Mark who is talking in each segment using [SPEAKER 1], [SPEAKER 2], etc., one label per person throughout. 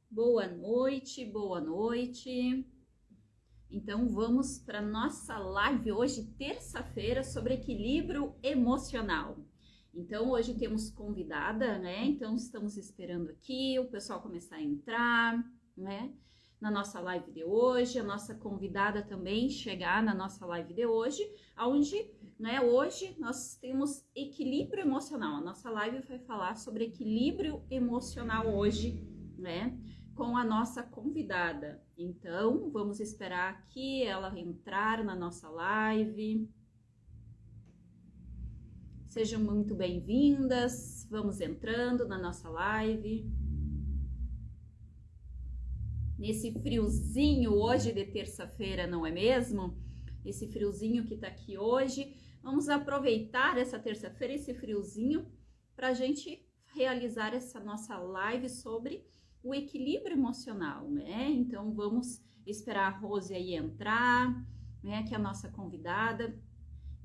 [SPEAKER 1] Boa noite, boa noite. Então vamos para nossa live hoje, terça-feira, sobre equilíbrio emocional. Então hoje temos convidada, né? Então estamos esperando aqui o pessoal começar a entrar, né? Na nossa live de hoje, a nossa convidada também chegar na nossa live de hoje, onde, né, hoje nós temos equilíbrio emocional. A nossa live vai falar sobre equilíbrio emocional hoje, né? Com a nossa convidada. Então, vamos esperar aqui ela entrar na nossa live. Sejam muito bem-vindas. Vamos entrando na nossa live. Nesse friozinho hoje de terça-feira, não é mesmo? Esse friozinho que tá aqui hoje. Vamos aproveitar essa terça-feira, esse friozinho, para a gente realizar essa nossa live sobre o equilíbrio emocional, né? Então vamos esperar a Rose aí entrar, né? Que é a nossa convidada.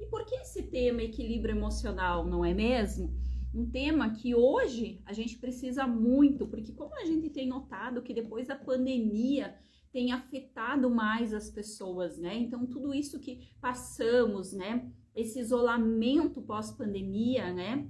[SPEAKER 1] E por que esse tema equilíbrio emocional, não é mesmo? Um tema que hoje a gente precisa muito, porque como a gente tem notado que depois da pandemia tem afetado mais as pessoas, né? Então tudo isso que passamos, né? Esse isolamento pós-pandemia, né?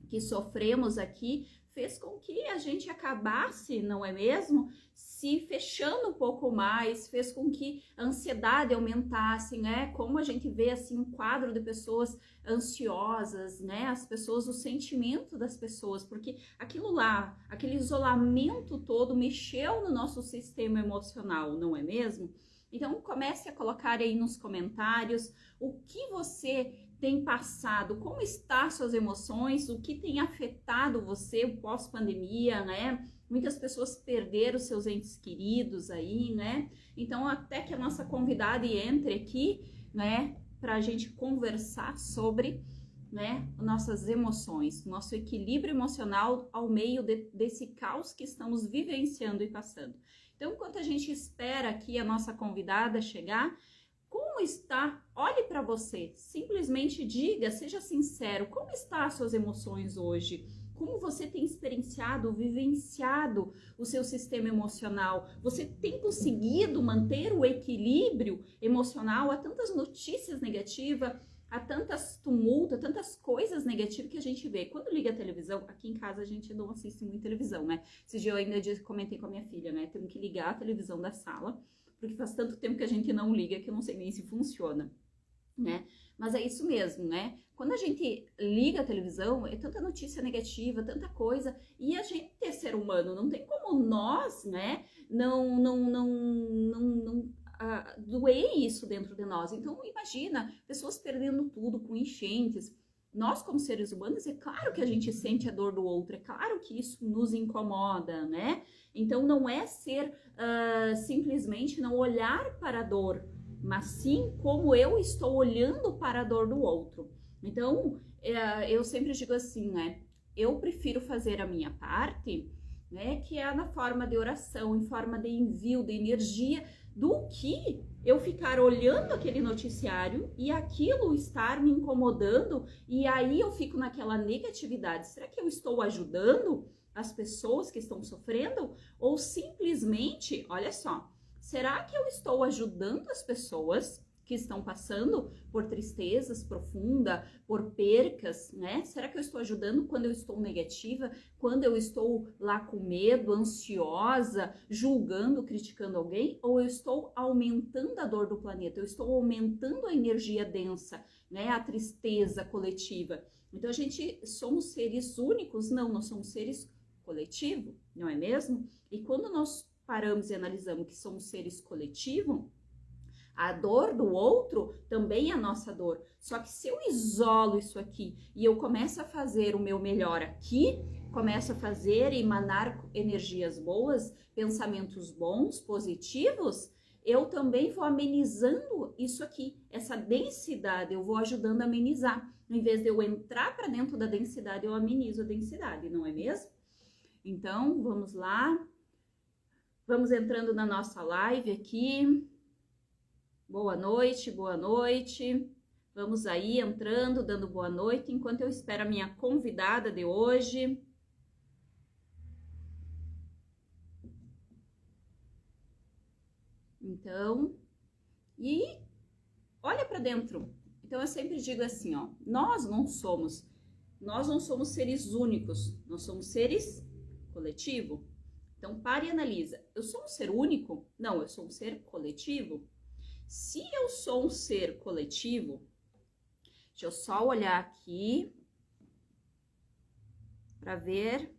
[SPEAKER 1] Que sofremos aqui, fez com que a gente acabasse, não é mesmo? Se fechando um pouco mais, fez com que a ansiedade aumentasse, né? Como a gente vê assim um quadro de pessoas ansiosas, né? As pessoas, o sentimento das pessoas, porque aquilo lá, aquele isolamento todo mexeu no nosso sistema emocional, não é mesmo? Então comece a colocar aí nos comentários o que você tem passado, como está suas emoções, o que tem afetado você pós-pandemia, né? Muitas pessoas perderam seus entes queridos aí, né? Então, até que a nossa convidada entre aqui, né, para a gente conversar sobre, né, nossas emoções, nosso equilíbrio emocional ao meio desse caos que estamos vivenciando e passando. Então, enquanto a gente espera aqui a nossa convidada chegar, como está? Olhe para você, simplesmente diga, seja sincero, como estão as suas emoções hoje? Como você tem experienciado, vivenciado o seu sistema emocional? Você tem conseguido manter o equilíbrio emocional? Há tantas notícias negativas, há tantas tumultas, tantas coisas negativas que a gente vê. Quando liga a televisão, aqui em casa a gente não assiste muito televisão, né? Esse dia eu ainda comentei com a minha filha, né? Temos que ligar a televisão da sala, porque faz tanto tempo que a gente não liga que eu não sei nem se funciona, né? Mas é isso mesmo, né? Quando a gente liga a televisão, é tanta notícia negativa, tanta coisa, e a gente é ser humano, não tem como nós, né, não doer isso dentro de nós. Então, imagina, pessoas perdendo tudo com enchentes. Nós, como seres humanos, é claro que a gente sente a dor do outro, é claro que isso nos incomoda, né? Então, não é ser simplesmente não olhar para a dor, mas sim como eu estou olhando para a dor do outro. Então, eu sempre digo assim, né? Eu prefiro fazer a minha parte, né? Que é na forma de oração, em forma de envio de energia, do que eu ficar olhando aquele noticiário e aquilo estar me incomodando e aí eu fico naquela negatividade. Será que eu estou ajudando as pessoas que estão sofrendo? Ou simplesmente, olha só, será que eu estou ajudando as pessoas que estão passando por tristezas profundas, por percas, né? Será que eu estou ajudando quando eu estou negativa, quando eu estou lá com medo, ansiosa, julgando, criticando alguém? Ou eu estou aumentando a dor do planeta? Eu estou aumentando a energia densa, né? A tristeza coletiva. Então a gente somos seres únicos? Não, nós somos seres coletivos, não é mesmo? E quando nós paramos e analisamos que somos seres coletivos, a dor do outro também é a nossa dor. Só que se eu isolo isso aqui e eu começo a fazer o meu melhor aqui, começo a fazer e emanar energias boas, pensamentos bons, positivos, eu também vou amenizando isso aqui, essa densidade, eu vou ajudando a amenizar. Em vez de eu entrar para dentro da densidade, eu amenizo a densidade, não é mesmo? Então, vamos lá. Vamos entrando na nossa live aqui. Boa noite, boa noite. Vamos aí entrando, dando boa noite, enquanto eu espero a minha convidada de hoje. Então, e olha para dentro. Então eu sempre digo assim, ó, nós não somos seres únicos, nós somos seres coletivo. Então pare e analisa. Eu sou um ser único? Não, eu sou um ser coletivo. Se eu sou um ser coletivo, deixa eu só olhar aqui para ver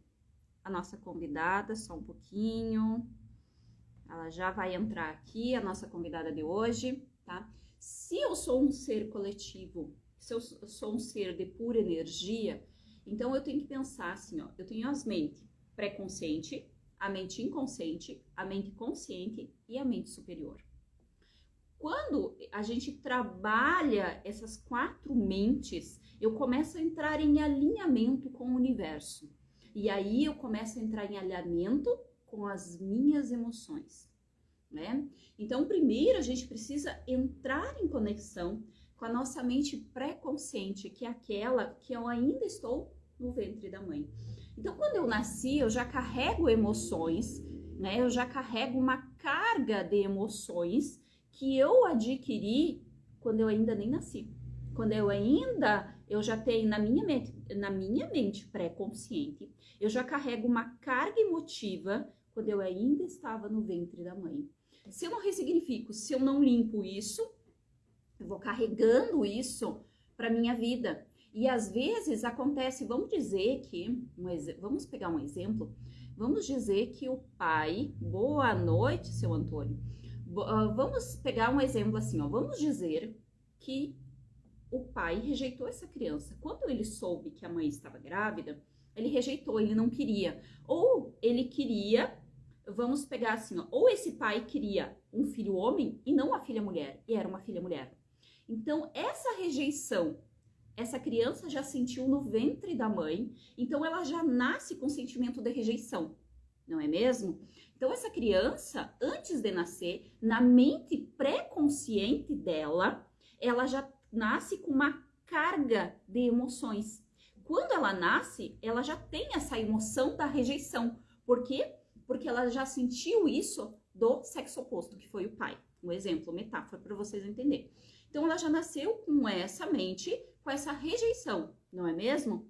[SPEAKER 1] a nossa convidada, só um pouquinho. Ela já vai entrar aqui, a nossa convidada de hoje, tá? Se eu sou um ser coletivo, se eu sou um ser de pura energia, então eu tenho que pensar assim, ó, eu tenho as mentes pré-consciente, a mente inconsciente, a mente consciente e a mente superior. Quando a gente trabalha essas 4 mentes, eu começo a entrar em alinhamento com o universo. E aí eu começo a entrar em alinhamento com as minhas emoções, né? Então, primeiro a gente precisa entrar em conexão com a nossa mente pré-consciente, que é aquela que eu ainda estou no ventre da mãe. Então, quando eu nasci, eu já carrego emoções, né? Eu já carrego uma carga de emoções que eu adquiri quando eu ainda nem nasci. Quando eu já tenho na minha mente pré-consciente, eu já carrego uma carga emotiva quando eu ainda estava no ventre da mãe. Se eu não ressignifico, se eu não limpo isso, eu vou carregando isso para minha vida. E às vezes acontece, vamos dizer que, vamos pegar um exemplo, vamos dizer que o pai, boa noite, seu Antônio, vamos pegar um exemplo assim, ó, vamos dizer que o pai rejeitou essa criança. Quando ele soube que a mãe estava grávida, ele rejeitou, ele não queria. Ou ele queria, vamos pegar assim, ó, ou esse pai queria um filho homem e não uma filha mulher, e era uma filha mulher. Então, essa rejeição, essa criança já sentiu no ventre da mãe, então ela já nasce com sentimento de rejeição, não é mesmo? Então, essa criança, antes de nascer, na mente pré-consciente dela, ela já nasce com uma carga de emoções. Quando ela nasce, ela já tem essa emoção da rejeição. Por quê? Porque ela já sentiu isso do sexo oposto, que foi o pai. Um exemplo, metáfora para vocês entenderem. Então, ela já nasceu com essa mente, com essa rejeição, não é mesmo?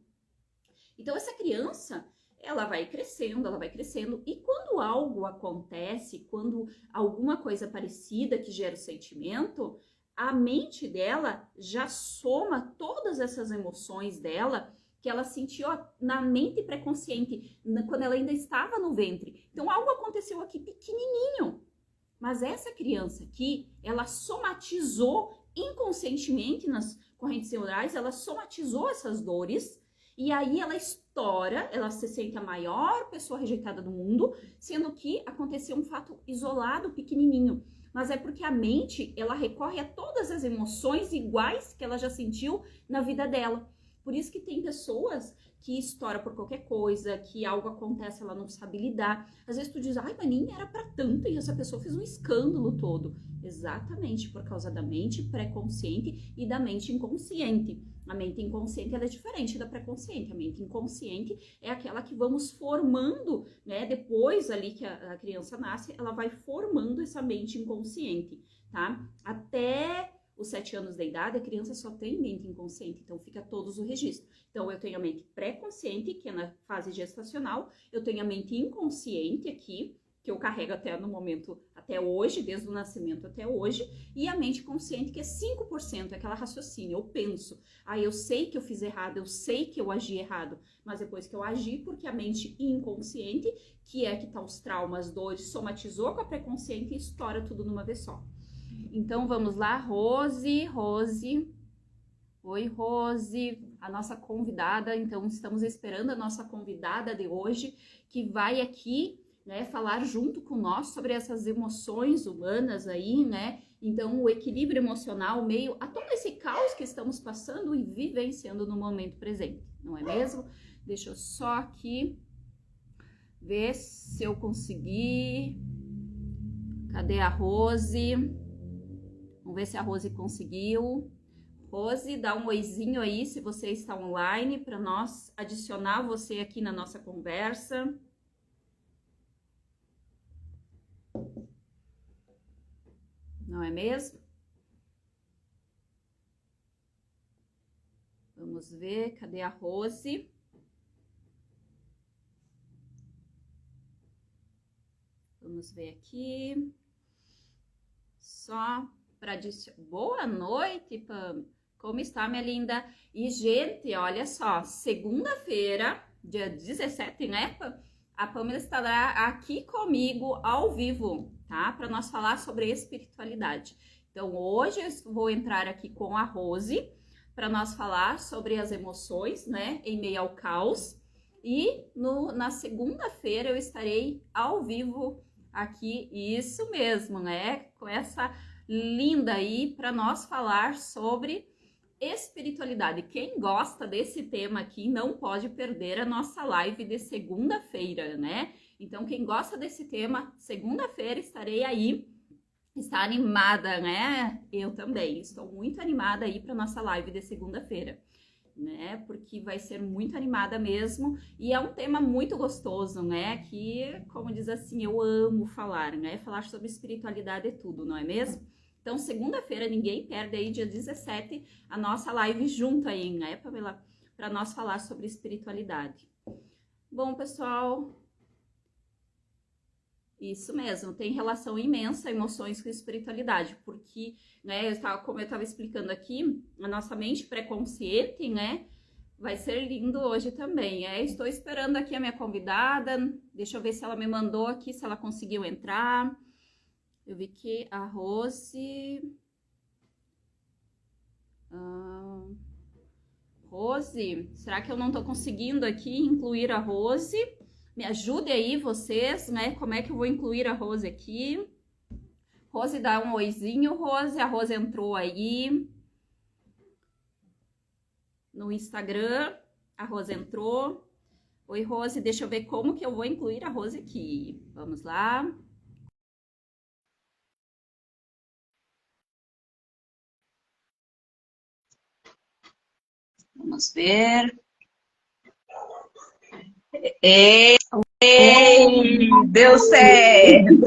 [SPEAKER 1] Então, essa criança, ela vai crescendo, e quando algo acontece, quando alguma coisa parecida que gera o sentimento, a mente dela já soma todas essas emoções dela que ela sentiu na mente pré-consciente, quando ela ainda estava no ventre. Então, algo aconteceu aqui pequenininho, mas essa criança aqui, ela somatizou inconscientemente nas correntes neurais, ela somatizou essas dores, e aí ela estoura, ela se sente a maior pessoa rejeitada do mundo, sendo que aconteceu um fato isolado, pequenininho. Mas é porque a mente, ela recorre a todas as emoções iguais que ela já sentiu na vida dela. Por isso que tem pessoas que estouram por qualquer coisa, que algo acontece, ela não sabe lidar. Às vezes tu diz, ai, mas nem era pra tanto, e essa pessoa fez um escândalo todo. Exatamente por causa da mente pré-consciente e da mente inconsciente. A mente inconsciente, ela é diferente da pré-consciente. A mente inconsciente é aquela que vamos formando, né? Depois ali que a criança nasce, ela vai formando essa mente inconsciente, tá? Até os 7 anos de idade, a criança só tem mente inconsciente, então fica todos o registro. Então, eu tenho a mente pré-consciente, que é na fase gestacional, eu tenho a mente inconsciente aqui, que eu carrego até no momento, até hoje, desde o nascimento até hoje, e a mente consciente, que é 5%, é aquela raciocínio, eu penso, eu sei que eu fiz errado, eu sei que eu agi errado, mas depois que eu agi, porque a mente inconsciente, que é que tá os traumas, dores, somatizou com a pré-consciente e estoura tudo numa vez só. Então, vamos lá, Rose. Oi, Rose, a nossa convidada. Então, estamos esperando a nossa convidada de hoje, que vai aqui, né, falar junto com nós sobre essas emoções humanas aí, né? Então, o equilíbrio emocional, meio a todo esse caos que estamos passando e vivenciando no momento presente, não é mesmo? Deixa eu só aqui ver se eu consegui. Cadê a Rose? Vamos ver se a Rose conseguiu. Rose, dá um oizinho aí se você está online para nós adicionar você aqui na nossa conversa. não é mesmo? Vamos ver, cadê a Rose? Vamos ver aqui. Só para dizer boa noite, Pam. Como está, minha linda? E, gente, olha só, segunda-feira, dia 17, né, Pam? A Pamela estará aqui comigo ao vivo, tá? Para nós falar sobre espiritualidade. Então, hoje eu vou entrar aqui com a Rose para nós falar sobre as emoções, né, em meio ao caos. E na segunda-feira eu estarei ao vivo aqui, isso mesmo, né? Com essa linda aí para nós falar sobre espiritualidade. Quem gosta desse tema aqui não pode perder a nossa live de segunda-feira, né? Então, quem gosta desse tema, segunda-feira estarei aí. Está animada, né? Eu também estou muito animada aí para nossa live de segunda-feira, né? Porque vai ser muito animada mesmo e é um tema muito gostoso, né? Que, como diz assim, eu amo falar, né? Falar sobre espiritualidade é tudo, não é mesmo? Então, segunda-feira, ninguém perde aí, dia 17, a nossa live junto aí, né, Pamela? Para nós falar sobre espiritualidade. Bom, pessoal, isso mesmo, tem relação imensa emoções com espiritualidade, porque, né, como eu estava explicando aqui, a nossa mente pré-consciente, né, vai ser lindo hoje também. Estou esperando aqui a minha convidada, deixa eu ver se ela me mandou aqui, se ela conseguiu entrar. Eu vi que a Rose... Rose, será que eu não tô conseguindo aqui incluir a Rose? Me ajude aí vocês, né? Como é que eu vou incluir a Rose aqui? Rose, dá um oizinho, Rose. A Rose entrou aí no Instagram. A Rose entrou. Oi, Rose, deixa eu ver como que eu vou incluir a Rose aqui. Vamos lá. Vamos ver.
[SPEAKER 2] Ei, deu certo!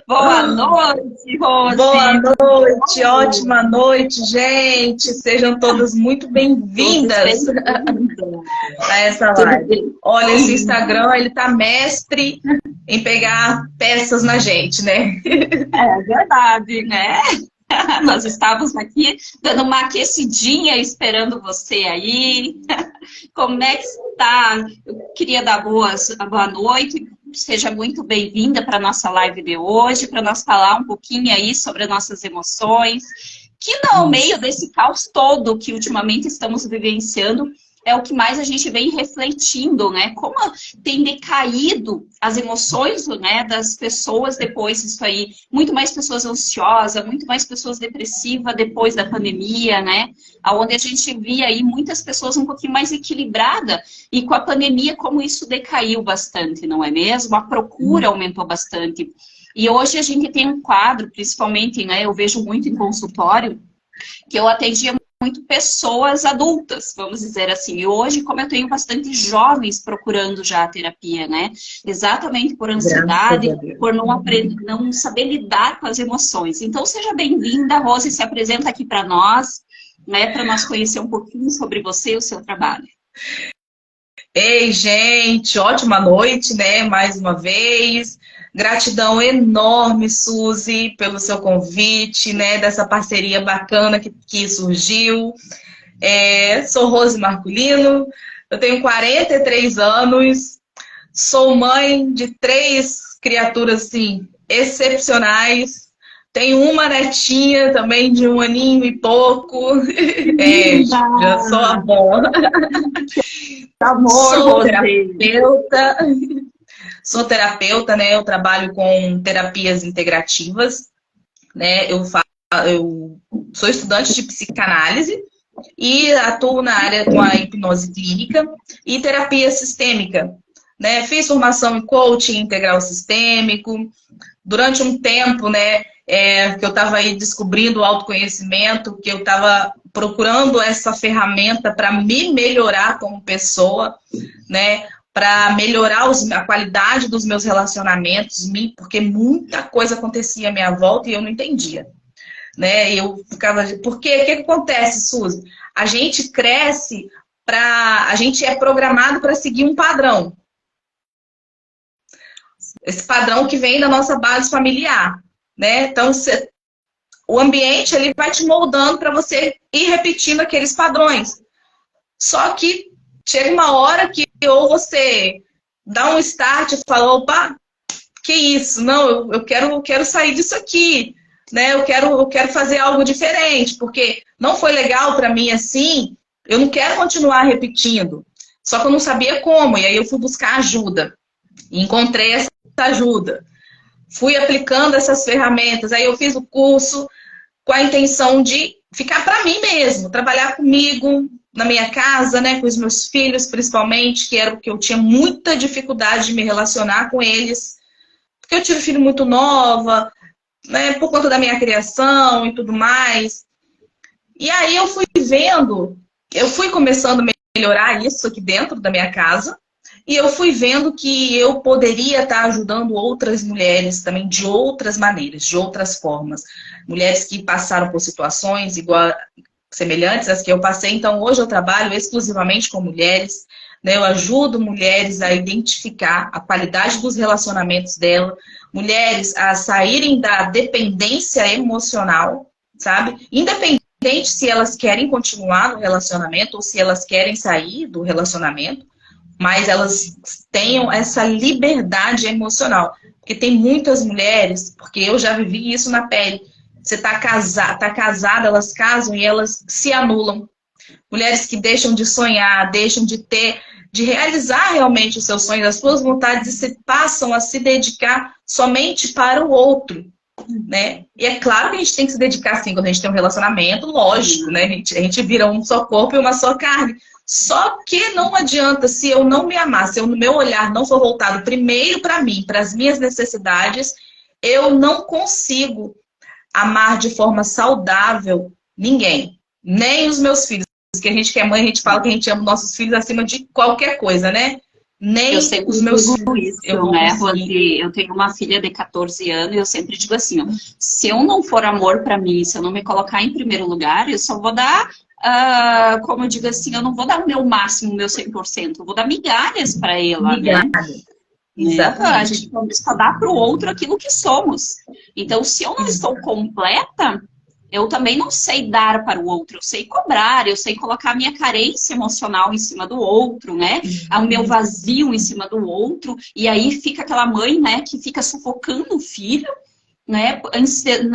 [SPEAKER 1] Boa noite, Rose!
[SPEAKER 2] Boa noite, ótima noite, gente! Sejam todas muito bem-vindas a essa live. Olha, esse Instagram, ele tá mestre em pegar peças na gente, né?
[SPEAKER 1] É verdade, né? Nós estávamos aqui dando uma aquecidinha, esperando você aí. Como é que está? Eu queria dar boa noite. Seja muito bem-vinda para a nossa live de hoje, para nós falar um pouquinho aí sobre as nossas emoções, que no meio desse caos todo que ultimamente estamos vivenciando, é o que mais a gente vem refletindo, né? Como tem decaído as emoções, né, das pessoas depois disso aí. Muito mais pessoas ansiosas, muito mais pessoas depressivas depois da pandemia, né? Onde a gente via aí muitas pessoas um pouquinho mais equilibradas. E com a pandemia, como isso decaiu bastante, não é mesmo? A procura aumentou bastante. E hoje a gente tem um quadro, principalmente, né? Eu vejo muito em consultório, que eu atendia muito pessoas adultas, vamos dizer assim. E hoje, como eu tenho bastante jovens procurando já a terapia, né? Exatamente por ansiedade, por não saber lidar com as emoções. Então, seja bem-vinda, Rose, se apresenta aqui para nós, né? Para nós conhecer um pouquinho sobre você e o seu trabalho.
[SPEAKER 2] Ei, gente, ótima noite, né? Mais uma vez. Gratidão enorme, Suzy, pelo seu convite, né? Dessa parceria bacana que surgiu. Sou Rose Marculino, eu tenho 43 anos, sou mãe de 3 criaturas, assim, excepcionais. Tenho uma netinha também de 1 aninho e pouco. Já sou avó.
[SPEAKER 1] Amor,
[SPEAKER 2] sou terapeuta. Sou terapeuta, né? Eu trabalho com terapias integrativas, né? Eu sou estudante de psicanálise e atuo na área com a hipnose clínica e terapia sistêmica, né? Fiz formação em coaching integral sistêmico. Durante um tempo, né, que eu estava aí descobrindo o autoconhecimento, que eu estava procurando essa ferramenta para me melhorar como pessoa, né? para melhorar a qualidade dos meus relacionamentos, porque muita coisa acontecia à minha volta e eu não entendia. Né? Eu ficava... Porque o que acontece, Suzy? A gente cresce a gente é programado para seguir um padrão. Esse padrão que vem da nossa base familiar, né? Então, o ambiente ele vai te moldando para você ir repetindo aqueles padrões. Só que chega uma hora que ou você dá um start e fala, opa, que isso? Não, eu quero sair disso aqui, né? Eu quero fazer algo diferente, porque não foi legal para mim assim, eu não quero continuar repetindo. Só que eu não sabia como, e aí eu fui buscar ajuda. E encontrei essa ajuda. Fui aplicando essas ferramentas, aí eu fiz o curso com a intenção de ficar para mim mesmo, trabalhar comigo, na minha casa, né, com os meus filhos, principalmente, que era porque eu tinha muita dificuldade de me relacionar com eles, porque eu tive filho muito nova, né, por conta da minha criação e tudo mais. E aí eu fui começando a melhorar isso aqui dentro da minha casa, e eu fui vendo que eu poderia estar ajudando outras mulheres também de outras maneiras, de outras formas. Mulheres que passaram por situações semelhantes às que eu passei. Então, hoje eu trabalho exclusivamente com mulheres, né? Eu ajudo mulheres a identificar a qualidade dos relacionamentos dela, mulheres a saírem da dependência emocional, sabe? Independente se elas querem continuar no relacionamento ou se elas querem sair do relacionamento, mas elas tenham essa liberdade emocional. Porque tem muitas mulheres, porque eu já vivi isso na pele, você tá casada, elas casam e elas se anulam. Mulheres que deixam de sonhar, deixam de realizar realmente os seus sonhos, as suas vontades, e se passam a se dedicar somente para o outro, né? E é claro que a gente tem que se dedicar sim, quando a gente tem um relacionamento, lógico, né? A gente vira um só corpo e uma só carne. Só que não adianta, se eu não me amar, se o meu olhar não for voltado primeiro para mim, para as minhas necessidades, eu não consigo amar de forma saudável ninguém, nem os meus filhos. Porque a gente que é mãe, a gente fala que a gente ama nossos filhos acima de qualquer coisa, né? Nem
[SPEAKER 1] Eu sempre
[SPEAKER 2] os meus
[SPEAKER 1] digo
[SPEAKER 2] filhos.
[SPEAKER 1] isso, né, Rose? Eu tenho uma filha de 14 anos e eu sempre digo assim, ó, se eu não for amor para mim, se eu não me colocar em primeiro lugar, eu só vou dar, como eu digo assim, eu não vou dar o meu máximo, o meu 100%, eu vou dar migalhas para ela, né?
[SPEAKER 2] Exatamente.
[SPEAKER 1] A gente só dá para o outro aquilo que somos. Então, se eu não estou completa, eu também não sei dar para o outro, eu sei cobrar, eu sei colocar a minha carência emocional em cima do outro, né? O meu vazio em cima do outro, e aí fica aquela mãe, né, que fica sufocando o filho, né?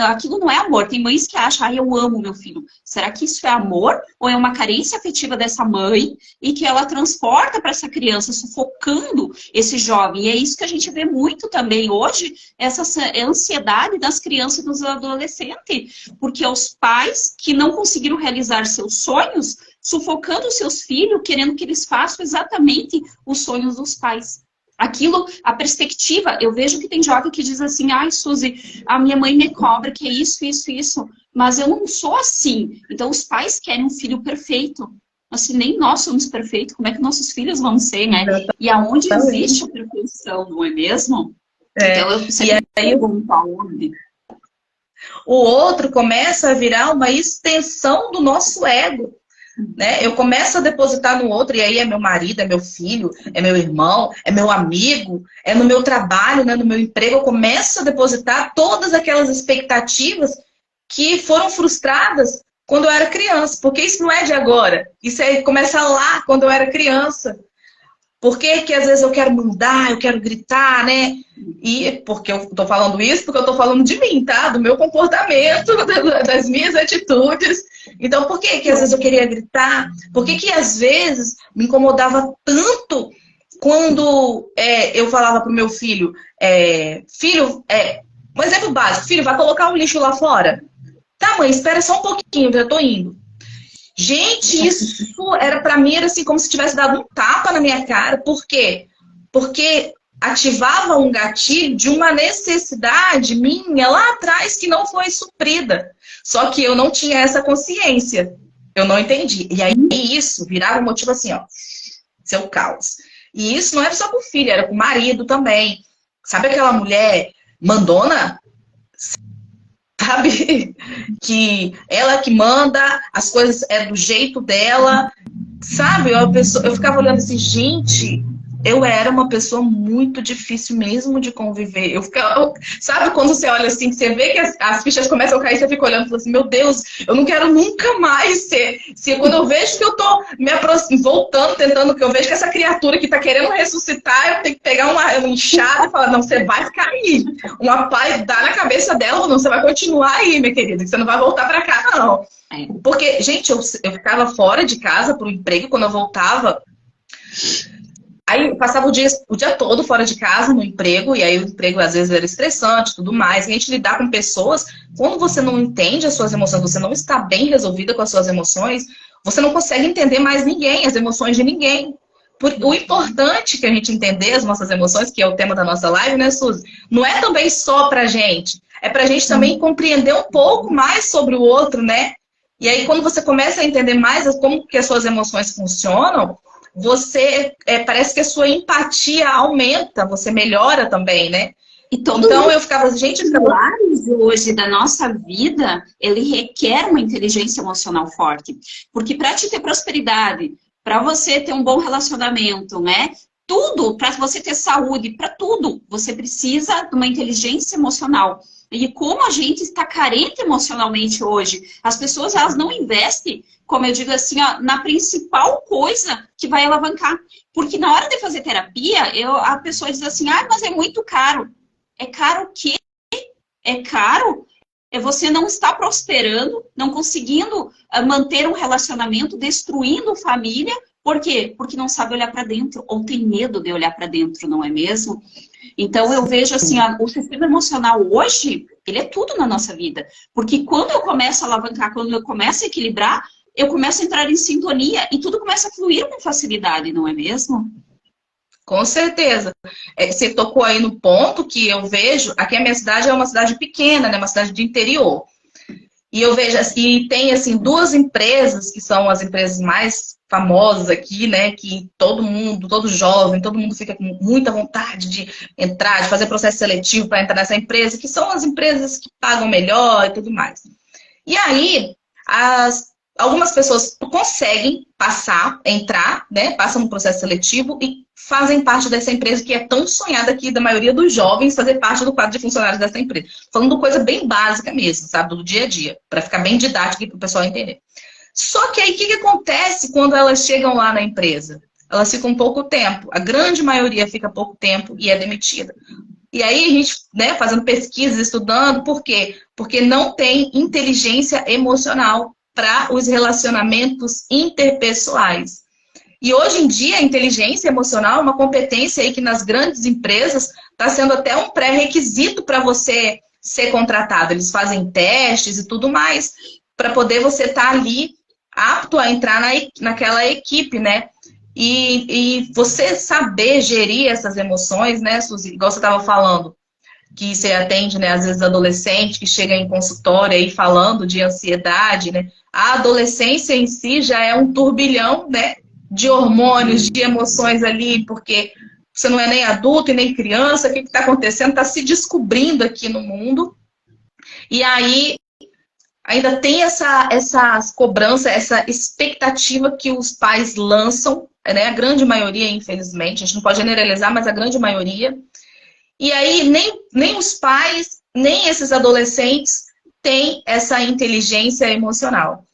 [SPEAKER 1] Aquilo não é amor. Tem mães que acham, eu amo meu filho. Será que isso é amor? Ou é uma carência afetiva dessa mãe e que ela transporta para essa criança, sufocando esse jovem? E é isso que a gente vê muito também hoje, essa ansiedade das crianças e dos adolescentes. Porque os pais que não conseguiram realizar seus sonhos, sufocando seus filhos, querendo que eles façam exatamente os sonhos dos pais. Aquilo, a perspectiva, eu vejo que tem jovem que diz assim, ai, Suzy, a minha mãe me cobra que é isso, isso, isso, mas eu não sou assim. Então, os pais querem um filho perfeito. Assim, nem nós somos perfeitos, como é que nossos filhos vão ser, né? E aonde existe a perfeição, não é mesmo? Então, eu sempre pergunto aonde.
[SPEAKER 2] O outro começa a virar uma extensão do nosso ego. Né? Eu começo a depositar no outro, e aí é meu marido, é meu filho, é meu irmão, é meu amigo, é no meu trabalho, né? No meu emprego. Eu começo a depositar todas aquelas expectativas que foram frustradas quando eu era criança. Porque isso não é de agora. Isso começa lá, quando eu era criança. Por que que às vezes eu quero mandar, eu quero gritar, né? E porque eu tô falando isso, porque eu tô falando de mim, tá? Do meu comportamento, das minhas atitudes. Então, por que que às vezes eu queria gritar? Por que que às vezes me incomodava tanto quando eu falava pro meu filho, um exemplo básico, filho, vai colocar o lixo lá fora? Tá, mãe, espera só um pouquinho, eu tô indo. Gente, isso era para mim, era assim, como se tivesse dado um tapa na minha cara. Por quê? Porque ativava um gatilho de uma necessidade minha lá atrás que não foi suprida. Só que eu não tinha essa consciência. Eu não entendi. E aí isso virava um motivo assim, ó, seu caos. E isso não era só com o filho, era com o marido também. Sabe aquela mulher mandona? Sabe? Que ela que manda, as coisas é do jeito dela. Sabe? Eu ficava olhando assim, gente, eu era uma pessoa muito difícil mesmo de conviver. Sabe quando você olha assim, que você vê que as fichas começam a cair, você fica olhando e fala assim, meu Deus, eu não quero nunca mais ser. Quando eu vejo que eu tô me voltando, tentando, que eu vejo que essa criatura que tá querendo ressuscitar, eu tenho que pegar uma enxada e falar, não, você vai ficar aí. Uma pá e dar na cabeça dela, não, você vai continuar aí, minha querida, que você não vai voltar pra cá, não. Porque, gente, eu ficava fora de casa pro emprego, quando eu voltava, aí eu passava o dia todo fora de casa no emprego, e aí o emprego às vezes era estressante e tudo mais. E a gente lidar com pessoas, quando você não entende as suas emoções, você não está bem resolvida com as suas emoções, você não consegue entender mais ninguém, as emoções de ninguém. O importante que a gente entender as nossas emoções, que é o tema da nossa live, né, Suzy? Não é também só pra gente, é pra gente também compreender um pouco mais sobre o outro, né? E aí, quando você começa a entender mais como que as suas emoções funcionam, parece que a sua empatia aumenta, você melhora também, né?
[SPEAKER 3] Então eu ficava, gente, os pilares hoje da nossa vida, ele requer uma inteligência emocional forte. Porque para te ter prosperidade, para você ter um bom relacionamento, né? Tudo, para você ter saúde, para tudo, você precisa de uma inteligência emocional. E como a gente está carente emocionalmente hoje, as pessoas elas não investem, como eu digo assim, ó, na principal coisa que vai alavancar. Porque na hora de fazer terapia, a pessoa diz assim, mas é muito caro. É caro o quê? É caro? É você não estar prosperando, não conseguindo manter um relacionamento, destruindo família. Por quê? Porque não sabe olhar para dentro, ou tem medo de olhar para dentro, não é mesmo? Então, eu vejo assim, o sistema emocional hoje, ele é tudo na nossa vida. Porque quando eu começo a alavancar, quando eu começo a equilibrar, eu começo a entrar em sintonia e tudo começa a fluir com facilidade, não é mesmo?
[SPEAKER 2] Com certeza. Você tocou aí no ponto que eu vejo, aqui a minha cidade é uma cidade pequena, né? Uma cidade de interior. E eu vejo assim, tem assim, duas empresas que são as empresas mais famosas aqui, né? Que todo mundo, todo jovem, todo mundo fica com muita vontade de entrar, de fazer processo seletivo para entrar nessa empresa, que são as empresas que pagam melhor e tudo mais. E aí, algumas pessoas conseguem entrar, né? Passam no processo seletivo e fazem parte dessa empresa que é tão sonhada aqui da maioria dos jovens fazer parte do quadro de funcionários dessa empresa. Falando coisa bem básica mesmo, sabe? Do dia a dia, para ficar bem didático para o pessoal entender. Só que aí, o que acontece quando elas chegam lá na empresa? Elas ficam pouco tempo. A grande maioria fica pouco tempo e é demitida. E aí a gente, né, fazendo pesquisas, estudando, por quê? Porque não tem inteligência emocional para os relacionamentos interpessoais. E hoje em dia, a inteligência emocional é uma competência aí que nas grandes empresas está sendo até um pré-requisito para você ser contratado. Eles fazem testes e tudo mais para poder você estar ali apto a entrar naquela equipe, né? E você saber gerir essas emoções, né, Suzy? Igual você estava falando, que você atende, né, às vezes adolescente que chega em consultório aí falando de ansiedade, né? A adolescência em si já é um turbilhão, né, de hormônios, de emoções ali, porque você não é nem adulto e nem criança, o que está acontecendo? Está se descobrindo aqui no mundo. E aí ainda tem essa cobrança, essa expectativa que os pais lançam, né? A grande maioria, infelizmente, a gente não pode generalizar, mas a grande maioria. E aí nem os pais, nem esses adolescentes têm essa inteligência emocional.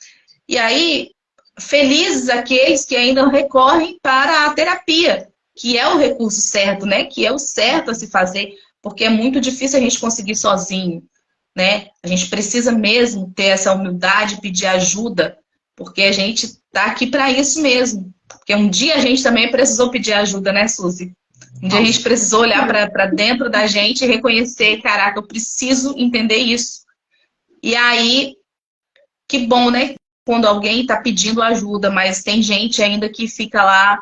[SPEAKER 2] E aí, felizes aqueles que ainda recorrem para a terapia, que é o recurso certo, né? Que é o certo a se fazer, porque é muito difícil a gente conseguir sozinho, né? A gente precisa mesmo ter essa humildade, pedir ajuda, porque a gente está aqui para isso mesmo. Porque um dia a gente também precisou pedir ajuda, né, Suzy? Um dia a gente precisou olhar para dentro da gente e reconhecer, caraca, eu preciso entender isso. E aí, que bom, né? Quando alguém está pedindo ajuda, mas tem gente ainda que fica lá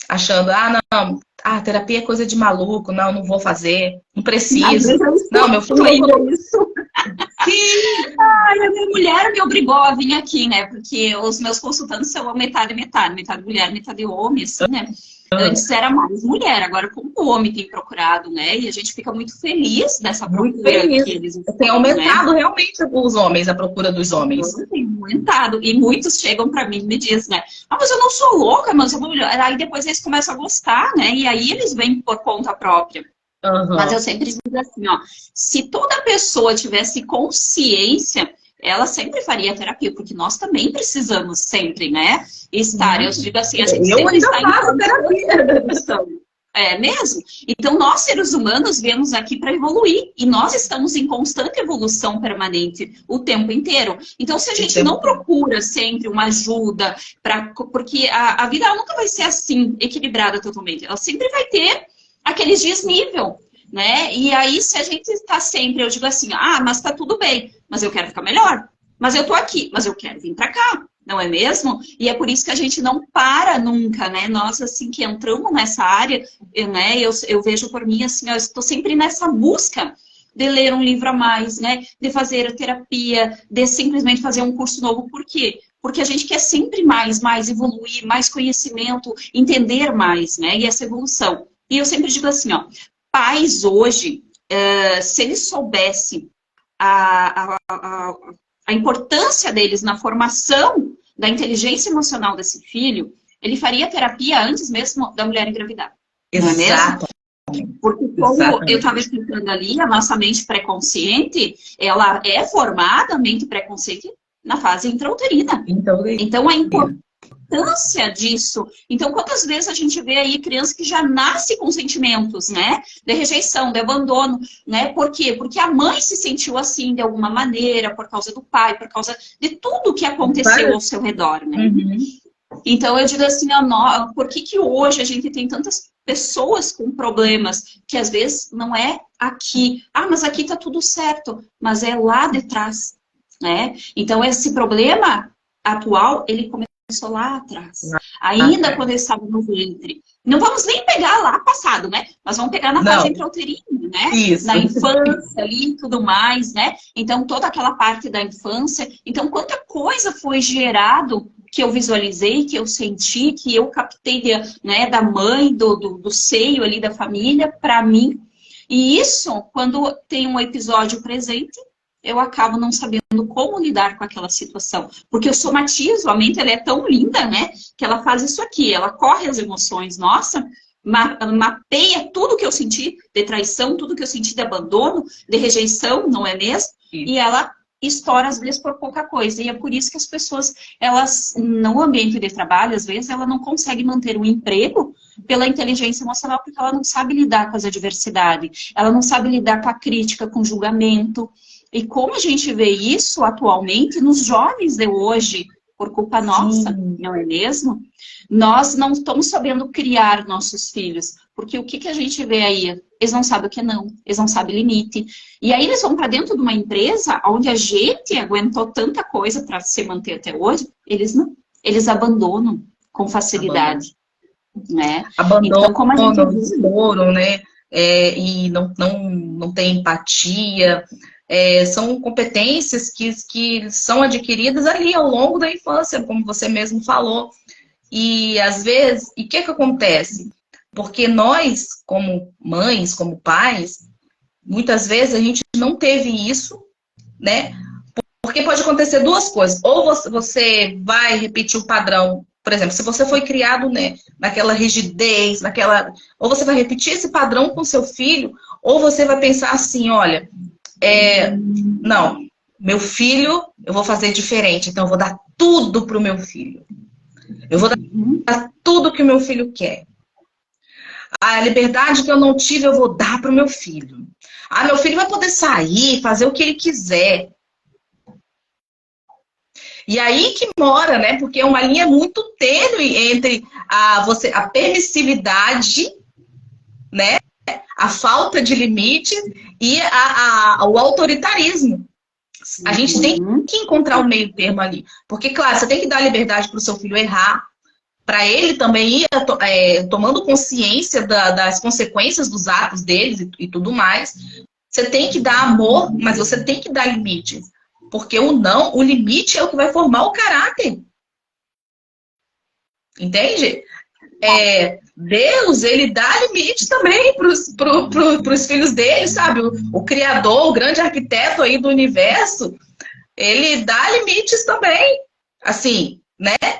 [SPEAKER 2] achando, não, terapia é coisa de maluco, não vou fazer, não preciso. Não, meu filho... Sim.
[SPEAKER 3] Ai, a minha mulher me obrigou a vir aqui, né? Porque os meus consultantes são metade, metade. Metade mulher, metade homem, assim, né? Antes era mais mulher, agora como o homem tem procurado, né? E a gente fica muito feliz dessa
[SPEAKER 2] Muito
[SPEAKER 3] procura
[SPEAKER 2] feliz.
[SPEAKER 3] que eles
[SPEAKER 2] Tem
[SPEAKER 3] estão,
[SPEAKER 2] aumentado
[SPEAKER 3] né?
[SPEAKER 2] realmente os homens, a procura dos homens.
[SPEAKER 3] Tem aumentado. E muitos chegam pra mim e me dizem, né? Ah, mas eu não sou louca, mas eu vou melhor. Aí depois eles começam a gostar, né? E aí eles vêm por conta própria. Mas eu sempre digo assim, ó, se toda pessoa tivesse consciência, ela sempre faria terapia, porque nós também precisamos sempre, né, estar. Eu digo assim, a gente sempre
[SPEAKER 2] ainda
[SPEAKER 3] está
[SPEAKER 2] faço terapia.
[SPEAKER 3] É mesmo? Então, nós, seres humanos, viemos aqui para evoluir. E nós estamos em constante evolução permanente o tempo inteiro. Então, se a gente não procura sempre uma ajuda, porque a vida ela nunca vai ser assim, equilibrada totalmente. Ela sempre vai ter aqueles desnível, né? E aí, se a gente está sempre, eu digo assim, ah, mas tá tudo bem, mas eu quero ficar melhor. Mas eu tô aqui, mas eu quero vir para cá. Não é mesmo? E é por isso que a gente não para nunca, né? Nós, assim, que entramos nessa área, né? Eu vejo por mim, assim, eu estou sempre nessa busca de ler um livro a mais, né? De fazer a terapia, de simplesmente fazer um curso novo. Por quê? Porque a gente quer sempre mais evoluir, mais conhecimento, entender mais, né? E essa evolução. E eu sempre digo assim, ó, pais hoje, se eles soubessem a importância deles na formação da inteligência emocional desse filho, ele faria terapia antes mesmo da mulher engravidar.
[SPEAKER 2] Exato.
[SPEAKER 3] Não é mesmo? Porque como eu estava explicando ali, a nossa mente pré-consciente, ela é formada, a mente pré-consciente, na fase intrauterina. Então, a importância disso. Então, quantas vezes a gente vê aí criança que já nasce com sentimentos, né? De rejeição, de abandono, né? Por quê? Porque a mãe se sentiu assim de alguma maneira, por causa do pai, por causa de tudo que aconteceu ao seu redor, né? Então, eu digo assim, por que hoje a gente tem tantas pessoas com problemas que às vezes não é aqui. Ah, mas aqui tá tudo certo, mas é lá de trás, né? Então, esse problema atual, ele começou lá atrás. Ainda quando ele estava no ventre. Não vamos nem pegar lá passado, né? Mas vamos pegar na fase intrauterina, né?
[SPEAKER 2] Isso.
[SPEAKER 3] Na infância ali e tudo mais, né? Então, toda aquela parte da infância. Então, quanta coisa foi gerado que eu visualizei, que eu senti, que eu captei né, da mãe, do seio ali da família, para mim. E isso, quando tem um episódio presente, eu acabo não sabendo como lidar com aquela situação. Porque eu somatizo, a mente ela é tão linda, né? Que ela faz isso aqui, ela corre as emoções, nossa, mapeia tudo que eu senti de traição, tudo que eu senti de abandono, de rejeição, não é mesmo? E ela estoura, às vezes, por pouca coisa. E é por isso que as pessoas, elas, no ambiente de trabalho, às vezes, ela não consegue manter um emprego pela inteligência emocional, porque ela não sabe lidar com as adversidades, ela não sabe lidar com a crítica, com o julgamento. E como a gente vê isso atualmente nos jovens de hoje, por culpa nossa, não é mesmo? Nós não estamos sabendo criar nossos filhos, porque o que a gente vê aí? Eles não sabem o que é não, eles não sabem limite. E aí eles vão para dentro de uma empresa onde a gente aguentou tanta coisa para se manter até hoje, eles não, eles abandonam com facilidade. Né?
[SPEAKER 2] Abandonam,
[SPEAKER 3] então, como a gente
[SPEAKER 2] exploram, né? E não tem empatia. São competências que são adquiridas ali ao longo da infância, como você mesmo falou. E às vezes, e o que acontece? Porque nós, como mães, como pais, muitas vezes a gente não teve isso, né? Porque pode acontecer duas coisas. Ou você vai repetir o padrão, por exemplo, se você foi criado, né, naquela rigidez, ou você vai repetir esse padrão com seu filho, ou você vai pensar assim, olha, não, meu filho, eu vou fazer diferente, então eu vou dar tudo pro meu filho. Eu vou dar tudo que o meu filho quer. A liberdade que eu não tive, eu vou dar pro meu filho. Ah, meu filho vai poder sair, fazer o que ele quiser. E aí que mora, né? Porque é uma linha muito tênue entre a permissividade, né? A falta de limite e o autoritarismo. A gente tem que encontrar o meio termo ali. Porque, claro, você tem que dar liberdade para o seu filho errar, para ele também ir tomando consciência das consequências dos atos deles e tudo mais. Você tem que dar amor, mas você tem que dar limite. Porque o não, o limite é o que vai formar o caráter. Entende? Deus, ele dá limite também para os filhos dele, sabe? O Criador, o grande arquiteto aí do universo, ele dá limites também. Assim, né? Sim.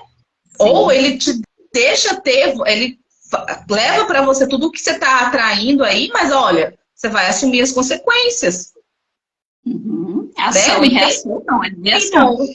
[SPEAKER 2] Ou ele te deixa ter, ele leva para você tudo o que você está atraindo aí, mas olha, você vai assumir as consequências.
[SPEAKER 3] Ação, né? E reação, não é mesmo?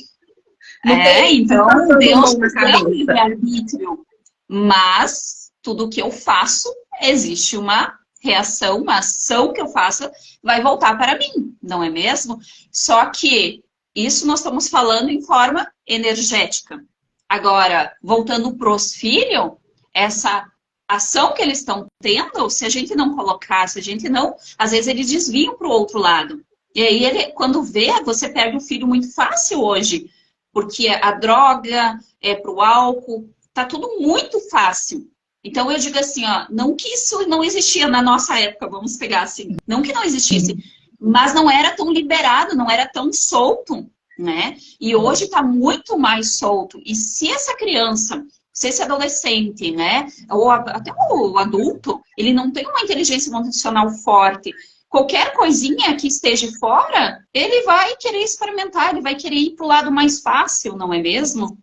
[SPEAKER 2] Então
[SPEAKER 3] Deus deu um livre-arbítrio, mas tudo que eu faço, existe uma reação, uma ação que eu faça, vai voltar para mim, não é mesmo? Só que isso nós estamos falando em forma energética. Agora, voltando para os filhos, essa ação que eles estão tendo, se a gente não colocar, se a gente não... Às vezes eles desviam para o outro lado. E aí, ele, quando vê, você perde o filho muito fácil hoje. Porque a droga, para o álcool, tá tudo muito fácil. Então, eu digo assim, ó, não que isso não existia na nossa época, vamos pegar assim, não que não existisse, mas não era tão liberado, não era tão solto, né? E hoje está muito mais solto. E se essa criança, se esse adolescente, né, ou até o adulto, ele não tem uma inteligência emocional forte, qualquer coisinha que esteja fora, ele vai querer experimentar, ele vai querer ir para o lado mais fácil, não é mesmo?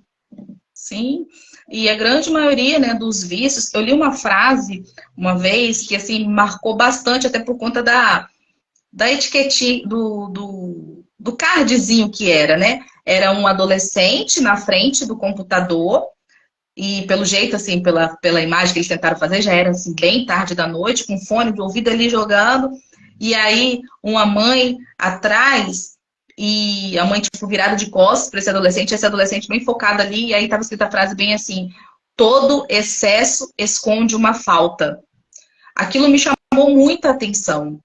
[SPEAKER 2] Sim, e a grande maioria, né, dos vícios, eu li uma frase uma vez que assim me marcou bastante, até por conta da etiquetinha, do cardzinho que era, né? Era um adolescente na frente do computador, e pelo jeito, assim, pela imagem que eles tentaram fazer, já era assim, bem tarde da noite, com fone de ouvido ali jogando. E aí, uma mãe atrás, e a mãe, tipo, virada de costas para esse adolescente bem focado ali, e aí estava escrita a frase bem assim: todo excesso esconde uma falta. Aquilo me chamou muita atenção,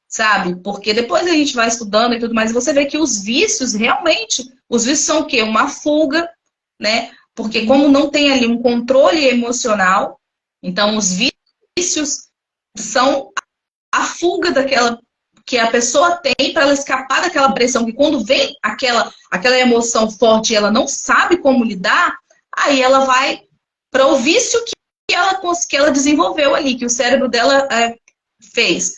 [SPEAKER 2] sabe? Porque depois a gente vai estudando e tudo mais, e você vê que os vícios, realmente, os vícios são o quê? Uma fuga, né? Porque como não tem ali um controle emocional, então os vícios são a fuga daquela que a pessoa tem para ela escapar daquela pressão, que quando vem aquela emoção forte e ela não sabe como lidar, aí ela vai para o vício que ela desenvolveu ali, que o cérebro dela fez.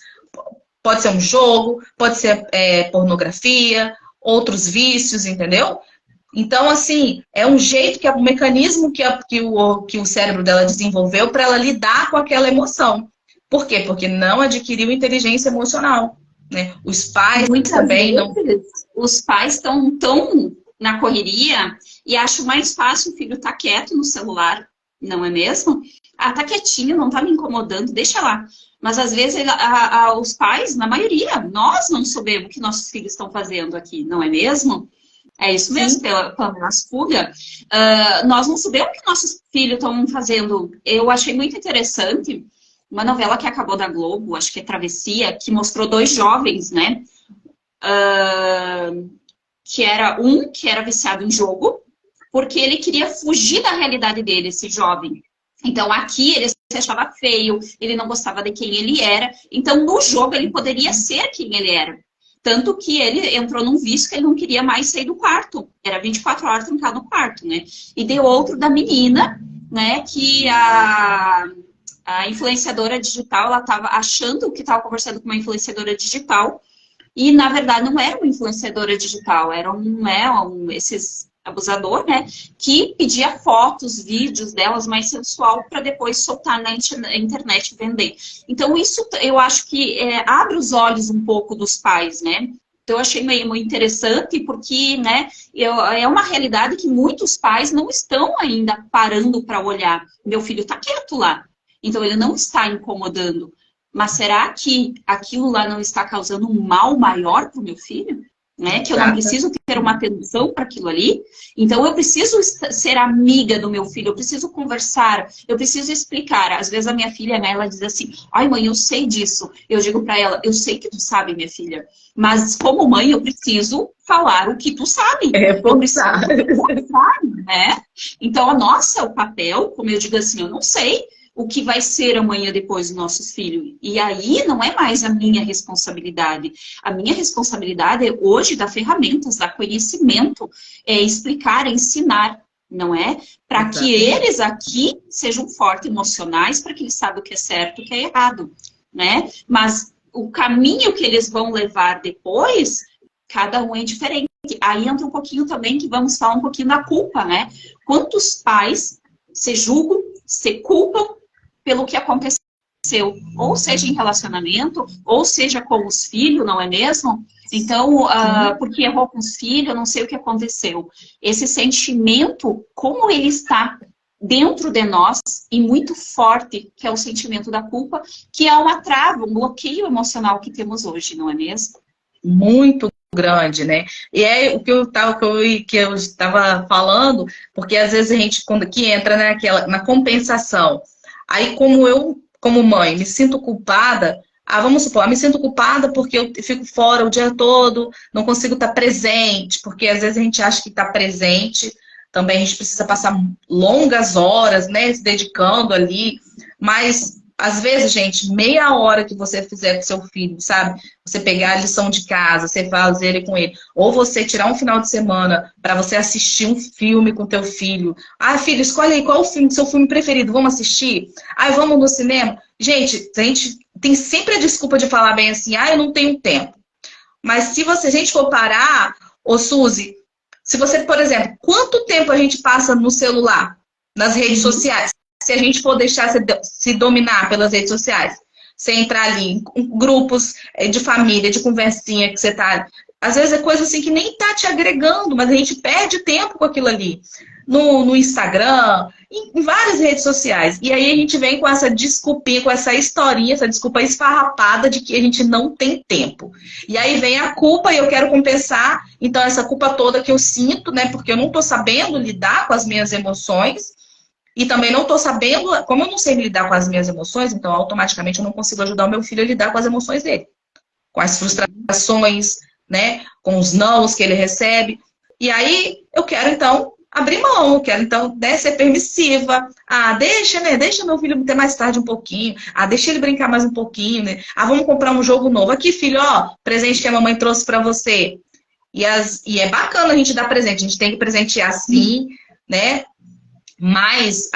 [SPEAKER 2] Pode ser um jogo, pode ser pornografia, outros vícios, entendeu? Então, assim, é um jeito que é um mecanismo que o cérebro dela desenvolveu para ela lidar com aquela emoção. Por quê? Porque não adquiriu inteligência emocional, né? Os pais também não...
[SPEAKER 3] Os pais estão tão na correria e acham mais fácil o filho estar quieto no celular, não é mesmo? Ah, tá quietinho, não tá me incomodando, deixa lá. Mas às vezes os pais, na maioria, nós não sabemos o que nossos filhos estão fazendo aqui, não é mesmo? É isso mesmo, pela nossa fuga. Nós não sabemos o que nossos filhos estão fazendo. Eu achei muito interessante uma novela que acabou da Globo, acho que é Travessia, que mostrou dois jovens, né? Que era viciado em jogo, porque ele queria fugir da realidade dele, esse jovem. Então aqui ele se achava feio, ele não gostava de quem ele era. Então no jogo ele poderia ser quem ele era. Tanto que ele entrou num vício que ele não queria mais sair do quarto. Era 24 horas trancado no quarto, né? E deu outro da menina, né? Que a influenciadora digital, ela estava achando que estava conversando com uma influenciadora digital. E, na verdade, não era uma influenciadora digital. Era esses abusador, né? Que pedia fotos, vídeos delas mais sensual para depois soltar na internet e vender. Então, isso eu acho que abre os olhos um pouco dos pais, né? Então, eu achei meio interessante porque, né, é uma realidade que muitos pais não estão ainda parando para olhar. Meu filho está quieto lá, então ele não está incomodando. Mas será que aquilo lá não está causando um mal maior para o meu filho? Né? Que eu não preciso ter uma atenção para aquilo ali. Então, eu preciso ser amiga do meu filho, eu preciso conversar, eu preciso explicar. Às vezes a minha filha, né, ela diz assim: ai, mãe, eu sei disso. Eu digo para ela: eu sei que tu sabe, minha filha, mas como mãe eu preciso falar o que tu sabe. Eu preciso conversar, né? Então, o papel, como eu digo assim, eu não sei, o que vai ser amanhã depois dos nossos filhos. E aí não é mais a minha responsabilidade. A minha responsabilidade é hoje dar ferramentas, dar conhecimento, explicar, ensinar, não é? Para que eles aqui sejam fortes emocionais, para que eles saibam o que é certo e o que é errado, né? Mas o caminho que eles vão levar depois, cada um é diferente. Aí entra um pouquinho também que vamos falar um pouquinho da culpa, né? Quantos pais se julgam, se culpam pelo que aconteceu, ou seja em relacionamento, ou seja com os filhos, não é mesmo? Então, porque errou com os filhos, eu não sei o que aconteceu. Esse sentimento, como ele está dentro de nós, e muito forte, que é o sentimento da culpa, que é uma trava, um bloqueio emocional que temos hoje, não é mesmo?
[SPEAKER 2] Muito grande, né? E é o que eu estava falando, porque às vezes a gente, quando que entra na compensação, aí como mãe, me sinto culpada, vamos supor, me sinto culpada porque eu fico fora o dia todo, não consigo estar presente, porque às vezes a gente acha que está presente, também a gente precisa passar longas horas, né, se dedicando ali, mas às vezes, gente, meia hora que você fizer com seu filho, sabe? Você pegar a lição de casa, você fazer ele com ele. Ou você tirar um final de semana para você assistir um filme com teu filho. Filho, escolhe aí qual o seu filme preferido, vamos assistir? Vamos no cinema? Gente, a gente tem sempre a desculpa de falar bem assim, eu não tenho tempo. Mas se a gente for parar, Suzy, se você, por exemplo, quanto tempo a gente passa no celular, nas redes sociais? Se a gente for deixar se dominar pelas redes sociais, você entrar ali em grupos de família, de conversinha que você tá... Às vezes é coisa assim que nem tá te agregando, mas a gente perde tempo com aquilo ali. No Instagram, em várias redes sociais. E aí a gente vem com essa desculpinha, com essa historinha, essa desculpa esfarrapada de que a gente não tem tempo. E aí vem a culpa e eu quero compensar, então, essa culpa toda que eu sinto, né? Porque eu não tô sabendo lidar com as minhas emoções. E também não estou sabendo, como eu não sei lidar com as minhas emoções, então automaticamente eu não consigo ajudar o meu filho a lidar com as emoções dele. Com as frustrações, né? Com os nãos que ele recebe. E aí eu quero então abrir mão, eu quero então ser permissiva. Deixa meu filho ter mais tarde um pouquinho. Deixa ele brincar mais um pouquinho, né? Vamos comprar um jogo novo. Aqui, filho, presente que a mamãe trouxe para você. E é bacana a gente dar presente, a gente tem que presentear sim, né? Mas,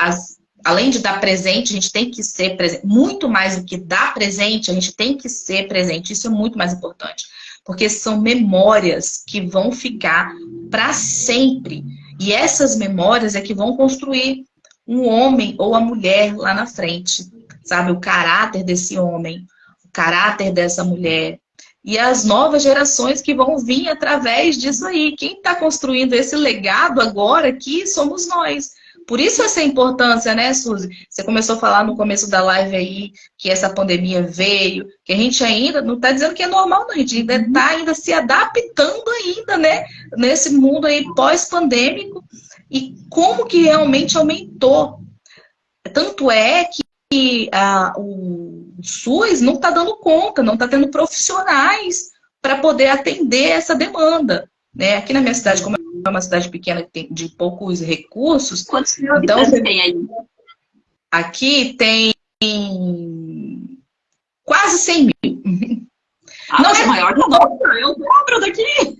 [SPEAKER 2] além de dar presente, a gente tem que ser presente. Muito mais do que dar presente, a gente tem que ser presente. Isso é muito mais importante. Porque são memórias que vão ficar para sempre. E essas memórias é que vão construir um homem ou a mulher lá na frente. Sabe? O caráter desse homem, o caráter dessa mulher. E as novas gerações que vão vir através disso aí. Quem está construindo esse legado agora aqui somos nós. Por isso essa importância, né, Suzy? Você começou a falar no começo da live aí que essa pandemia veio, que a gente ainda não está dizendo que é normal, não, a gente ainda está se adaptando ainda, né? Nesse mundo aí pós-pandêmico. E como que realmente aumentou. Tanto é que o SUS não está dando conta, não está tendo profissionais para poder atender essa demanda. Né? Aqui na minha cidade, como é uma cidade pequena que tem de poucos recursos.
[SPEAKER 3] Quantos mil habitantes tem aí?
[SPEAKER 2] Aqui tem quase 100 mil.
[SPEAKER 3] Não é maior que a nossa, eu dobro daqui.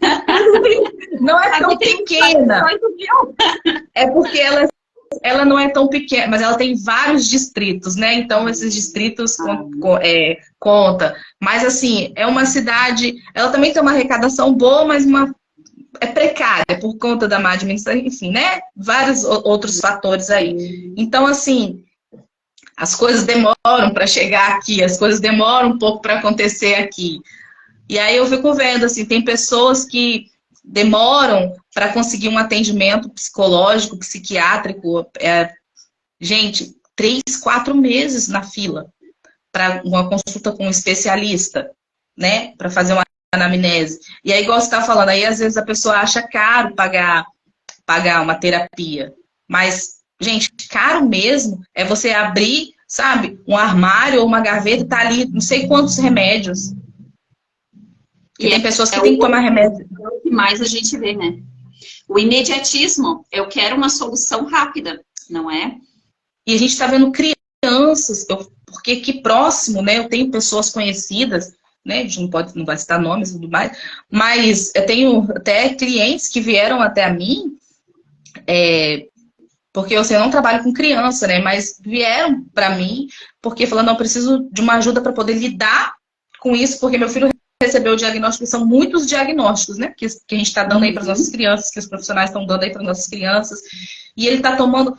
[SPEAKER 2] Não é tão pequena. É porque ela não é tão pequena, mas ela tem vários distritos, né? Então, esses distritos conta. Mas, assim, é uma cidade... Ela também tem uma arrecadação boa, mas é precária por conta da má administração, enfim, né? Vários outros fatores aí. Então, assim, as coisas demoram para chegar aqui, as coisas demoram um pouco para acontecer aqui. E aí eu fico vendo, assim, tem pessoas que demoram para conseguir um atendimento psicológico, psiquiátrico. Gente, 3, 4 meses na fila para uma consulta com um especialista, né? Para fazer uma anamnese. E aí, igual você está falando, aí às vezes a pessoa acha caro pagar uma terapia. Mas, gente, caro mesmo é você abrir, sabe, um armário ou uma gaveta e tá ali não sei quantos remédios. E tem pessoas que têm que tomar remédio.
[SPEAKER 3] É o que mais a gente vê, né? O imediatismo, eu quero uma solução rápida, não é?
[SPEAKER 2] E a gente está vendo crianças, porque aqui próximo, né, eu tenho pessoas conhecidas, né, a gente não vai citar nomes e tudo mais, mas eu tenho até clientes que vieram até a mim, porque eu não trabalho com criança, né, mas vieram para mim porque falando, não, eu preciso de uma ajuda para poder lidar com isso, porque meu filho recebeu o diagnóstico, e são muitos diagnósticos, né, que a gente está dando aí para as nossas crianças, que os profissionais estão dando aí para as nossas crianças, e ele está tomando,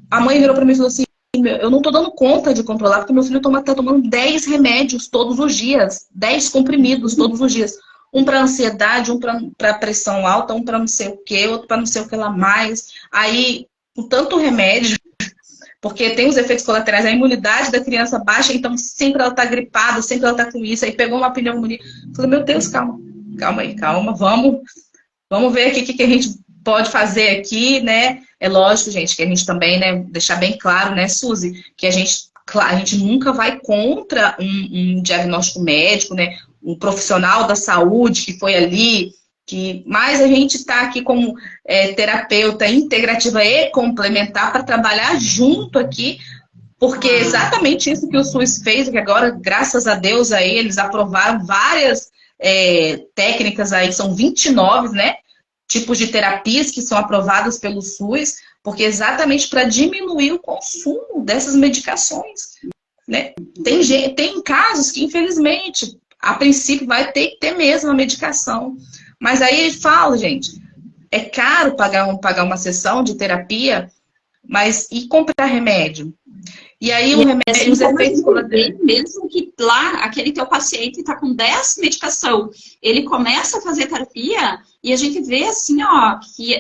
[SPEAKER 2] a mãe virou para mim e falou assim, eu não tô dando conta de controlar, porque meu filho tá tomando 10 remédios todos os dias. 10 comprimidos todos os dias. Um para ansiedade, um para pressão alta, um para não sei o que, outro para não sei o que lá mais. Aí, com tanto remédio, porque tem os efeitos colaterais, a imunidade da criança baixa, então sempre ela tá gripada, sempre ela tá com isso. Aí pegou uma pneumonia. Falei, meu Deus, calma aí, calma, vamos ver aqui o que a gente pode fazer aqui, né? É lógico, gente, que a gente também, né, deixar bem claro, né, Suzy, que a gente nunca vai contra um diagnóstico médico, né, um profissional da saúde que foi ali, mas a gente está aqui como terapeuta integrativa e complementar para trabalhar junto aqui, porque é exatamente isso que o SUS fez, que agora, graças a Deus, aí, eles aprovaram várias técnicas aí, são 29, né? Tipos de terapias que são aprovadas pelo SUS, porque exatamente para diminuir o consumo dessas medicações, né? Tem casos que, infelizmente, a princípio vai ter que ter mesmo a medicação. Mas aí ele fala, gente, é caro pagar uma sessão de terapia, mas e comprar remédio? E aí o remédio, os efeitos colaterais.
[SPEAKER 3] Mesmo que lá, aquele teu paciente está com 10 medicação, ele começa a fazer terapia e a gente vê assim, ó, que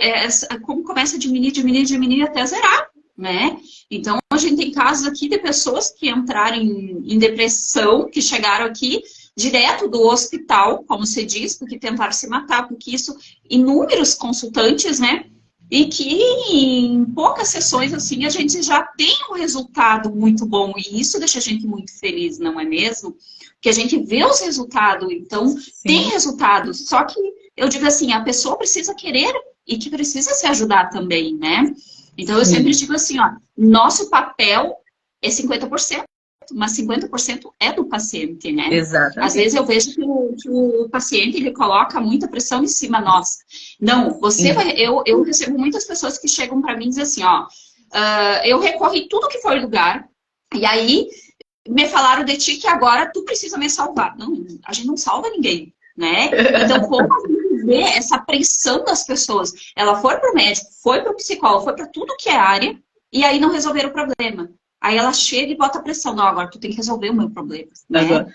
[SPEAKER 3] como começa a diminuir até zerar, né? Então, a gente tem casos aqui de pessoas que entraram em depressão, que chegaram aqui direto do hospital, como se diz, porque tentaram se matar, porque isso, inúmeros consultantes, né? E que em poucas sessões, assim, a gente já tem um resultado muito bom. E isso deixa a gente muito feliz, não é mesmo? Porque a gente vê os resultados, então sim, tem resultados. Só que eu digo assim, a pessoa precisa querer e que precisa se ajudar também, né? Então eu sempre digo assim, ó, nosso papel é 50%. Mas 50% é do paciente, né?
[SPEAKER 2] Exatamente.
[SPEAKER 3] Às vezes eu vejo que o paciente, ele coloca muita pressão em cima nossa. Não, você vai... Eu recebo muitas pessoas que chegam para mim e dizem assim, ó, eu recorri tudo que foi lugar, e aí me falaram de ti que agora tu precisa me salvar. Não, a gente não salva ninguém, né? Então, como a gente vê essa pressão das pessoas? Ela foi para o médico, foi para o psicólogo, foi para tudo que é área, e aí não resolveram o problema. Aí ela chega e bota pressão. Não, agora tu tem que resolver o meu problema. Né?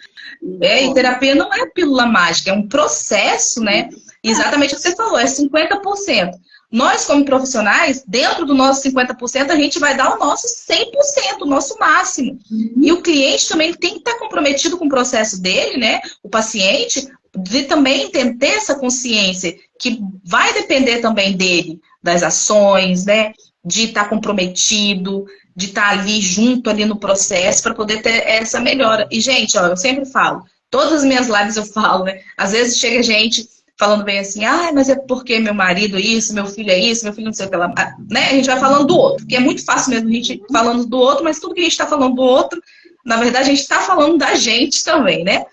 [SPEAKER 2] E terapia não é pílula mágica, é um processo, né? Exatamente o que você falou, é 50%. Nós, como profissionais, dentro do nosso 50%, a gente vai dar o nosso 100%, o nosso máximo. E o cliente também tem que estar comprometido com o processo dele, né? O paciente, de também ter essa consciência que vai depender também dele, das ações, né? De estar comprometido, de estar ali junto ali no processo para poder ter essa melhora. E, gente, ó, eu sempre falo, todas as minhas lives eu falo, né? Às vezes chega gente falando bem assim, mas é porque meu marido isso, meu filho é isso, meu filho não sei o que lá, né? A gente vai falando do outro, porque é muito fácil mesmo a gente falando do outro, mas tudo que a gente está falando do outro, na verdade a gente está falando da gente também, né?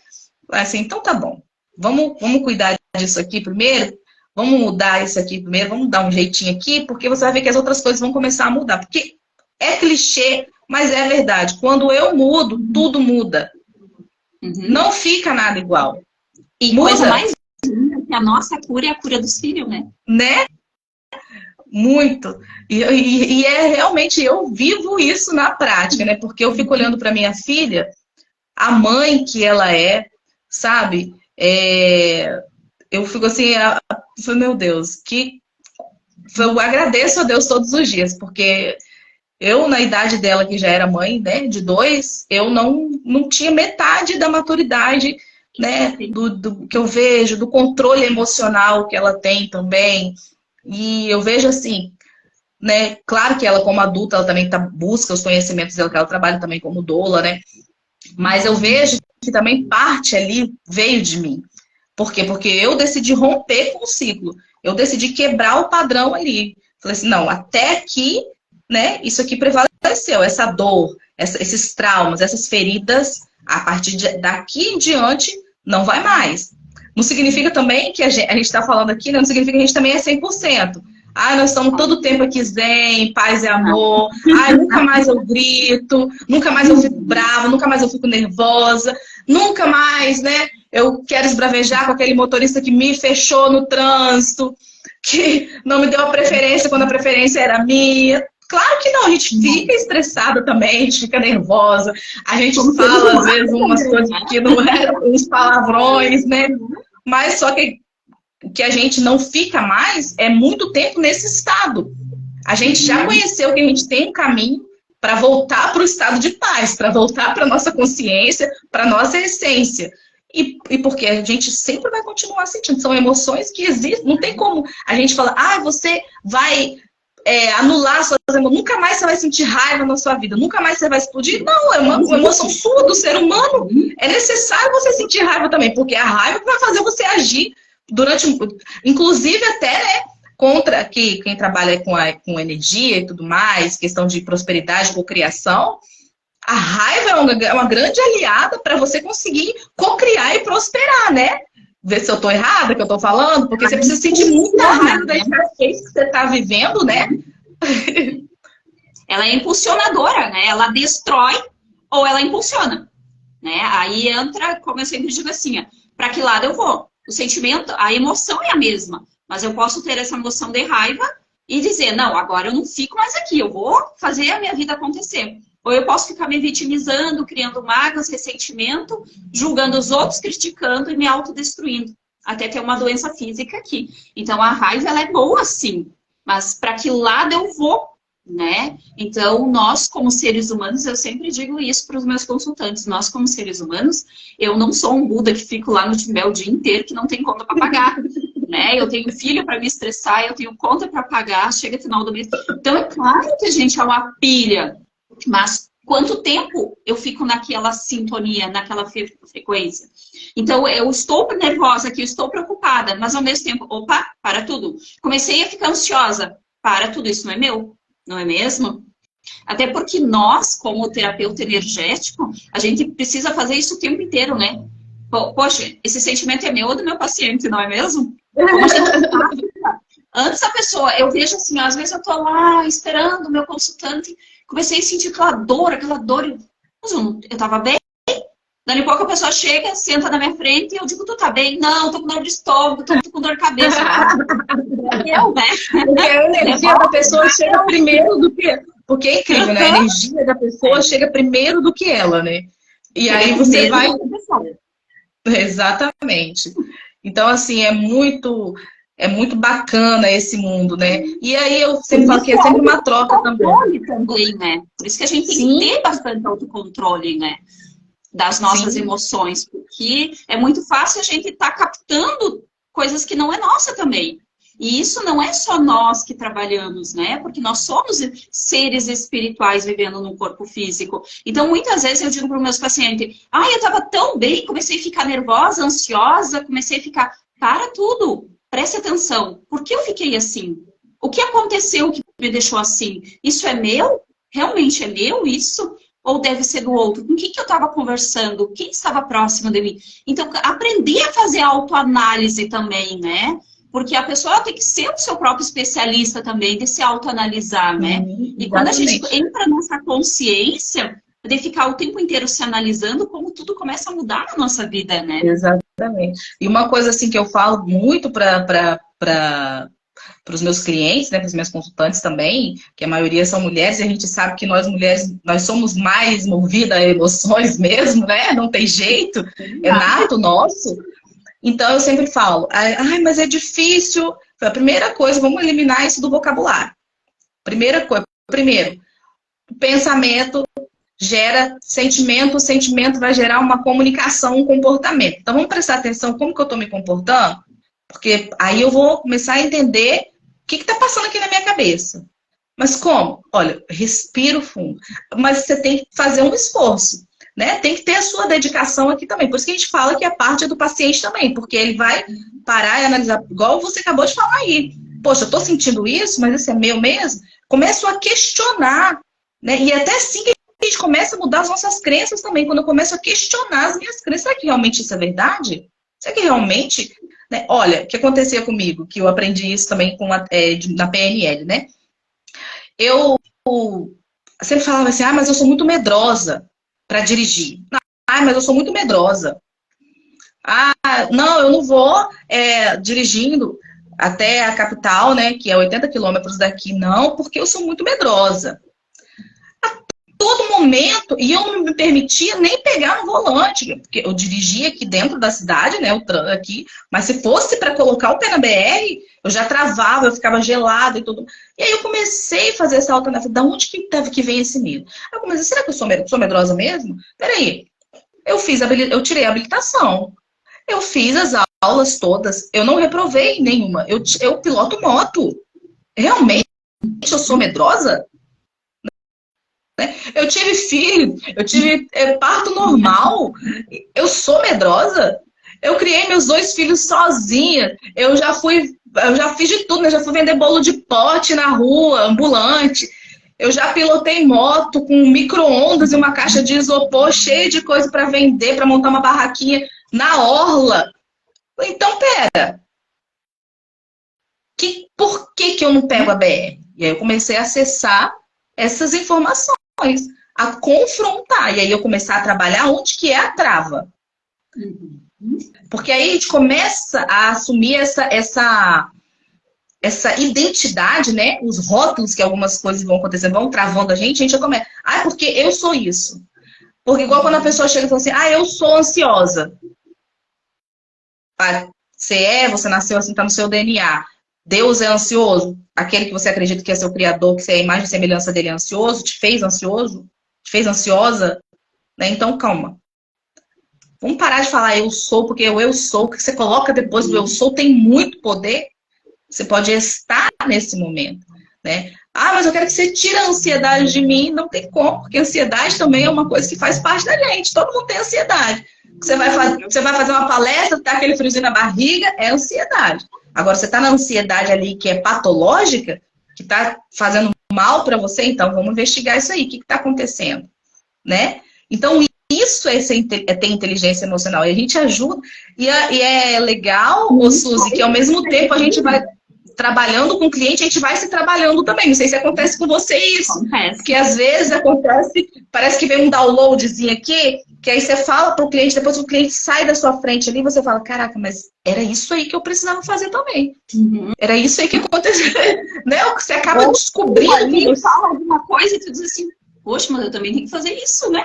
[SPEAKER 2] Assim, então tá bom, vamos cuidar disso aqui primeiro, vamos mudar isso aqui primeiro, vamos dar um jeitinho aqui, porque você vai ver que as outras coisas vão começar a mudar, porque é clichê, mas é verdade. Quando eu mudo, tudo muda. Não fica nada igual.
[SPEAKER 3] E muda. Coisa mais linda que a nossa cura é a cura dos filhos, né?
[SPEAKER 2] Né? Muito. E é realmente, eu vivo isso na prática, né? Porque eu fico olhando para minha filha, a mãe que ela é, sabe? Eu fico assim, meu Deus, eu agradeço a Deus todos os dias, porque eu, na idade dela, que já era mãe, né, de 2, eu não tinha metade da maturidade, né, do que eu vejo, do controle emocional que ela tem também. E eu vejo assim, né, claro que ela como adulta, ela também busca os conhecimentos dela, que ela trabalha também como doula, né, mas eu vejo que também parte ali veio de mim. Por quê? Porque eu decidi romper com o ciclo, eu decidi quebrar o padrão ali. Falei assim, não, até aqui né, isso aqui prevaleceu, essa dor, esses traumas, essas feridas, a partir daqui em diante, não vai mais. Não significa também que a gente está falando aqui, né, não significa que a gente também é 100%. Ah, nós estamos todo o tempo aqui zen, paz e amor. Ah, nunca mais eu grito, nunca mais eu fico brava, nunca mais eu fico nervosa, nunca mais, né, eu quero esbravejar com aquele motorista que me fechou no trânsito, que não me deu a preferência quando a preferência era minha. Claro que não, a gente fica estressada também, a gente fica nervosa, a gente fala às vezes umas coisas que não eram, uns palavrões, né? Mas só que o que a gente não fica mais é muito tempo nesse estado. A gente já conheceu que a gente tem um caminho para voltar para o estado de paz, para voltar para a nossa consciência, para a nossa essência. E porque a gente sempre vai continuar sentindo. São emoções que existem. Não tem como a gente falar, ah, você vai anular suas emoções. Nunca mais você vai sentir raiva na sua vida. Nunca mais você vai explodir. Não, é uma emoção sua do ser humano. É necessário você sentir raiva também, porque a raiva vai fazer você agir durante... Inclusive até, né, contra quem trabalha com energia e tudo mais, questão de prosperidade, cocriação. A raiva é uma grande aliada para você conseguir cocriar e prosperar, né? Ver se eu tô errada que eu tô falando, porque você precisa sentir muita raiva da escassez que você tá vivendo, né?
[SPEAKER 3] Ela é impulsionadora, né? Ela destrói ou ela impulsiona, né? Aí entra, como eu sempre digo assim, para que lado eu vou? O sentimento, a emoção é a mesma, mas eu posso ter essa emoção de raiva e dizer, não, agora eu não fico mais aqui, eu vou fazer a minha vida acontecer. Ou eu posso ficar me vitimizando, criando mágoas, ressentimento, julgando os outros, criticando e me autodestruindo. Até ter uma doença física aqui. Então, a raiva, ela é boa, sim. Mas para que lado eu vou, né? Então, nós, como seres humanos, eu sempre digo isso para os meus consultantes. Nós, como seres humanos, eu não sou um Buda que fico lá no Timbé o dia inteiro, que não tem conta para pagar. Né? Eu tenho filho para me estressar, eu tenho conta para pagar, chega final do mês. Então, é claro que a gente é uma pilha. Mas quanto tempo eu fico naquela sintonia, naquela frequência? Então, eu estou nervosa aqui, eu estou preocupada, mas ao mesmo tempo, opa, para tudo. Comecei a ficar ansiosa, para tudo, isso não é meu, não é mesmo? Até porque nós, como terapeuta energético, a gente precisa fazer isso o tempo inteiro, né? Poxa, esse sentimento é meu ou do meu paciente, não é mesmo? Como a gente faz? Antes a pessoa, eu vejo assim, às vezes eu tô lá esperando o meu consultante, comecei a sentir aquela dor, mas eu tava bem. Daí a pouco a pessoa chega, senta na minha frente e eu digo, tu tá bem? Não, tô com dor de estômago, tô com dor de cabeça. Eu, né?
[SPEAKER 2] Porque a energia da pessoa chega primeiro do que... Porque é incrível, né? A energia da pessoa chega primeiro do que ela, né? E aí você vai... Exatamente. Então, assim, é muito bacana esse mundo, né? E aí eu sempre falo que é sempre uma troca também.
[SPEAKER 3] Né? Por isso que a gente tem que ter bastante autocontrole, né? Das nossas emoções, porque é muito fácil a gente estar captando coisas que não é nossa também. E isso não é só nós que trabalhamos, né? Porque nós somos seres espirituais vivendo num corpo físico. Então, muitas vezes eu digo para os meus pacientes, eu estava tão bem, comecei a ficar nervosa, ansiosa, comecei a ficar... Para tudo! Preste atenção. Por que eu fiquei assim? O que aconteceu que me deixou assim? Isso é meu? Realmente é meu isso? Ou deve ser do outro? Com quem que eu estava conversando? Quem estava próximo de mim? Então, aprender a fazer autoanálise também, né? Porque a pessoa tem que ser o seu próprio especialista também, de se autoanalisar, né? E quando a gente entra nessa consciência de ficar o tempo inteiro se analisando, como tudo começa a mudar na nossa vida, né?
[SPEAKER 2] Exatamente. E uma coisa assim que eu falo muito para os meus clientes, né, para os meus consultantes também, que a maioria são mulheres, e a gente sabe que nós mulheres, nós somos mais movidas a emoções mesmo, né? Não tem jeito, é nato nosso. Então eu sempre falo, mas é difícil. A primeira coisa, vamos eliminar isso do vocabulário. Primeiro, pensamento gera sentimento, o sentimento vai gerar uma comunicação, um comportamento. Então vamos prestar atenção como que eu estou me comportando, porque aí eu vou começar a entender o que está passando aqui na minha cabeça. Mas como? Olha, respiro fundo. Mas você tem que fazer um esforço, né? Tem que ter a sua dedicação aqui também. Por isso que a gente fala que a parte é do paciente também, porque ele vai parar e analisar, igual você acabou de falar aí. Poxa, eu estou sentindo isso, mas isso é meu mesmo? começo a questionar, né? E até assim que a gente começa a mudar as nossas crenças também, quando eu começo a questionar as minhas crenças. Será que realmente isso é verdade? Será que realmente... Né? Olha, o que acontecia comigo, que eu aprendi isso também na PNL, né? Eu sempre falava assim, mas eu sou muito medrosa para dirigir. Mas eu sou muito medrosa. Não, eu não vou dirigindo até a capital, né, que é 80 quilômetros daqui, não, porque eu sou muito medrosa. A todo momento, e eu não me permitia nem pegar no volante, porque eu dirigia aqui dentro da cidade, né, aqui, mas se fosse para colocar o pé na BR, eu já travava, eu ficava gelada e tudo. E aí eu comecei a fazer essa alternativa. Da onde que vem esse medo? Eu comecei, será que eu sou medrosa mesmo? Peraí, eu tirei a habilitação. Eu fiz as aulas todas, eu não reprovei nenhuma. Eu piloto moto. Realmente eu sou medrosa? Eu tive filho, eu tive parto normal. Eu sou medrosa? Eu criei meus 2 filhos sozinha. Eu já fiz de tudo, né? Já fui vender bolo de pote na rua, ambulante. Eu já pilotei moto com micro-ondas e uma caixa de isopor cheia de coisa para vender, para montar uma barraquinha na orla. Então, pera. Por que eu não pego a BR? E aí eu comecei a acessar essas informações, a confrontar. E aí eu comecei a trabalhar onde que é a trava. Porque aí a gente começa a assumir essa identidade, né? Os rótulos que algumas coisas vão acontecendo, vão travando a gente já começa. Porque eu sou isso. Porque igual quando a pessoa chega e fala assim, eu sou ansiosa. Você nasceu assim, tá no seu DNA. Deus é ansioso. Aquele que você acredita que é seu criador, que você é a imagem e semelhança dele é ansioso, te fez ansioso, te fez ansiosa, né? Então, calma. Vamos parar de falar eu sou, porque o eu sou, o que você coloca depois do eu sou tem muito poder. Você pode estar nesse momento, né? Mas eu quero que você tire a ansiedade de mim. Não tem como, porque a ansiedade também é uma coisa que faz parte da gente. Todo mundo tem ansiedade. Você vai fazer uma palestra, tá aquele friozinho na barriga, é ansiedade. Agora, você tá na ansiedade ali que é patológica, que tá fazendo mal para você, então vamos investigar isso aí. O que tá acontecendo, né? Então, isso é ter inteligência emocional. E a gente ajuda. E é legal, Suzy, que ao mesmo tempo a gente vai trabalhando com o cliente, a gente vai se trabalhando também. Não sei se acontece com você isso.
[SPEAKER 3] Acontece.
[SPEAKER 2] Porque às vezes acontece, parece que vem um downloadzinho aqui, que aí você fala para o cliente, depois o cliente sai da sua frente ali e você fala, caraca, mas era isso aí que eu precisava fazer também. Era isso aí que aconteceu. Né? Você acaba descobrindo.
[SPEAKER 3] Alguém fala alguma coisa e tu diz assim, poxa, mas eu também tenho que fazer isso, né?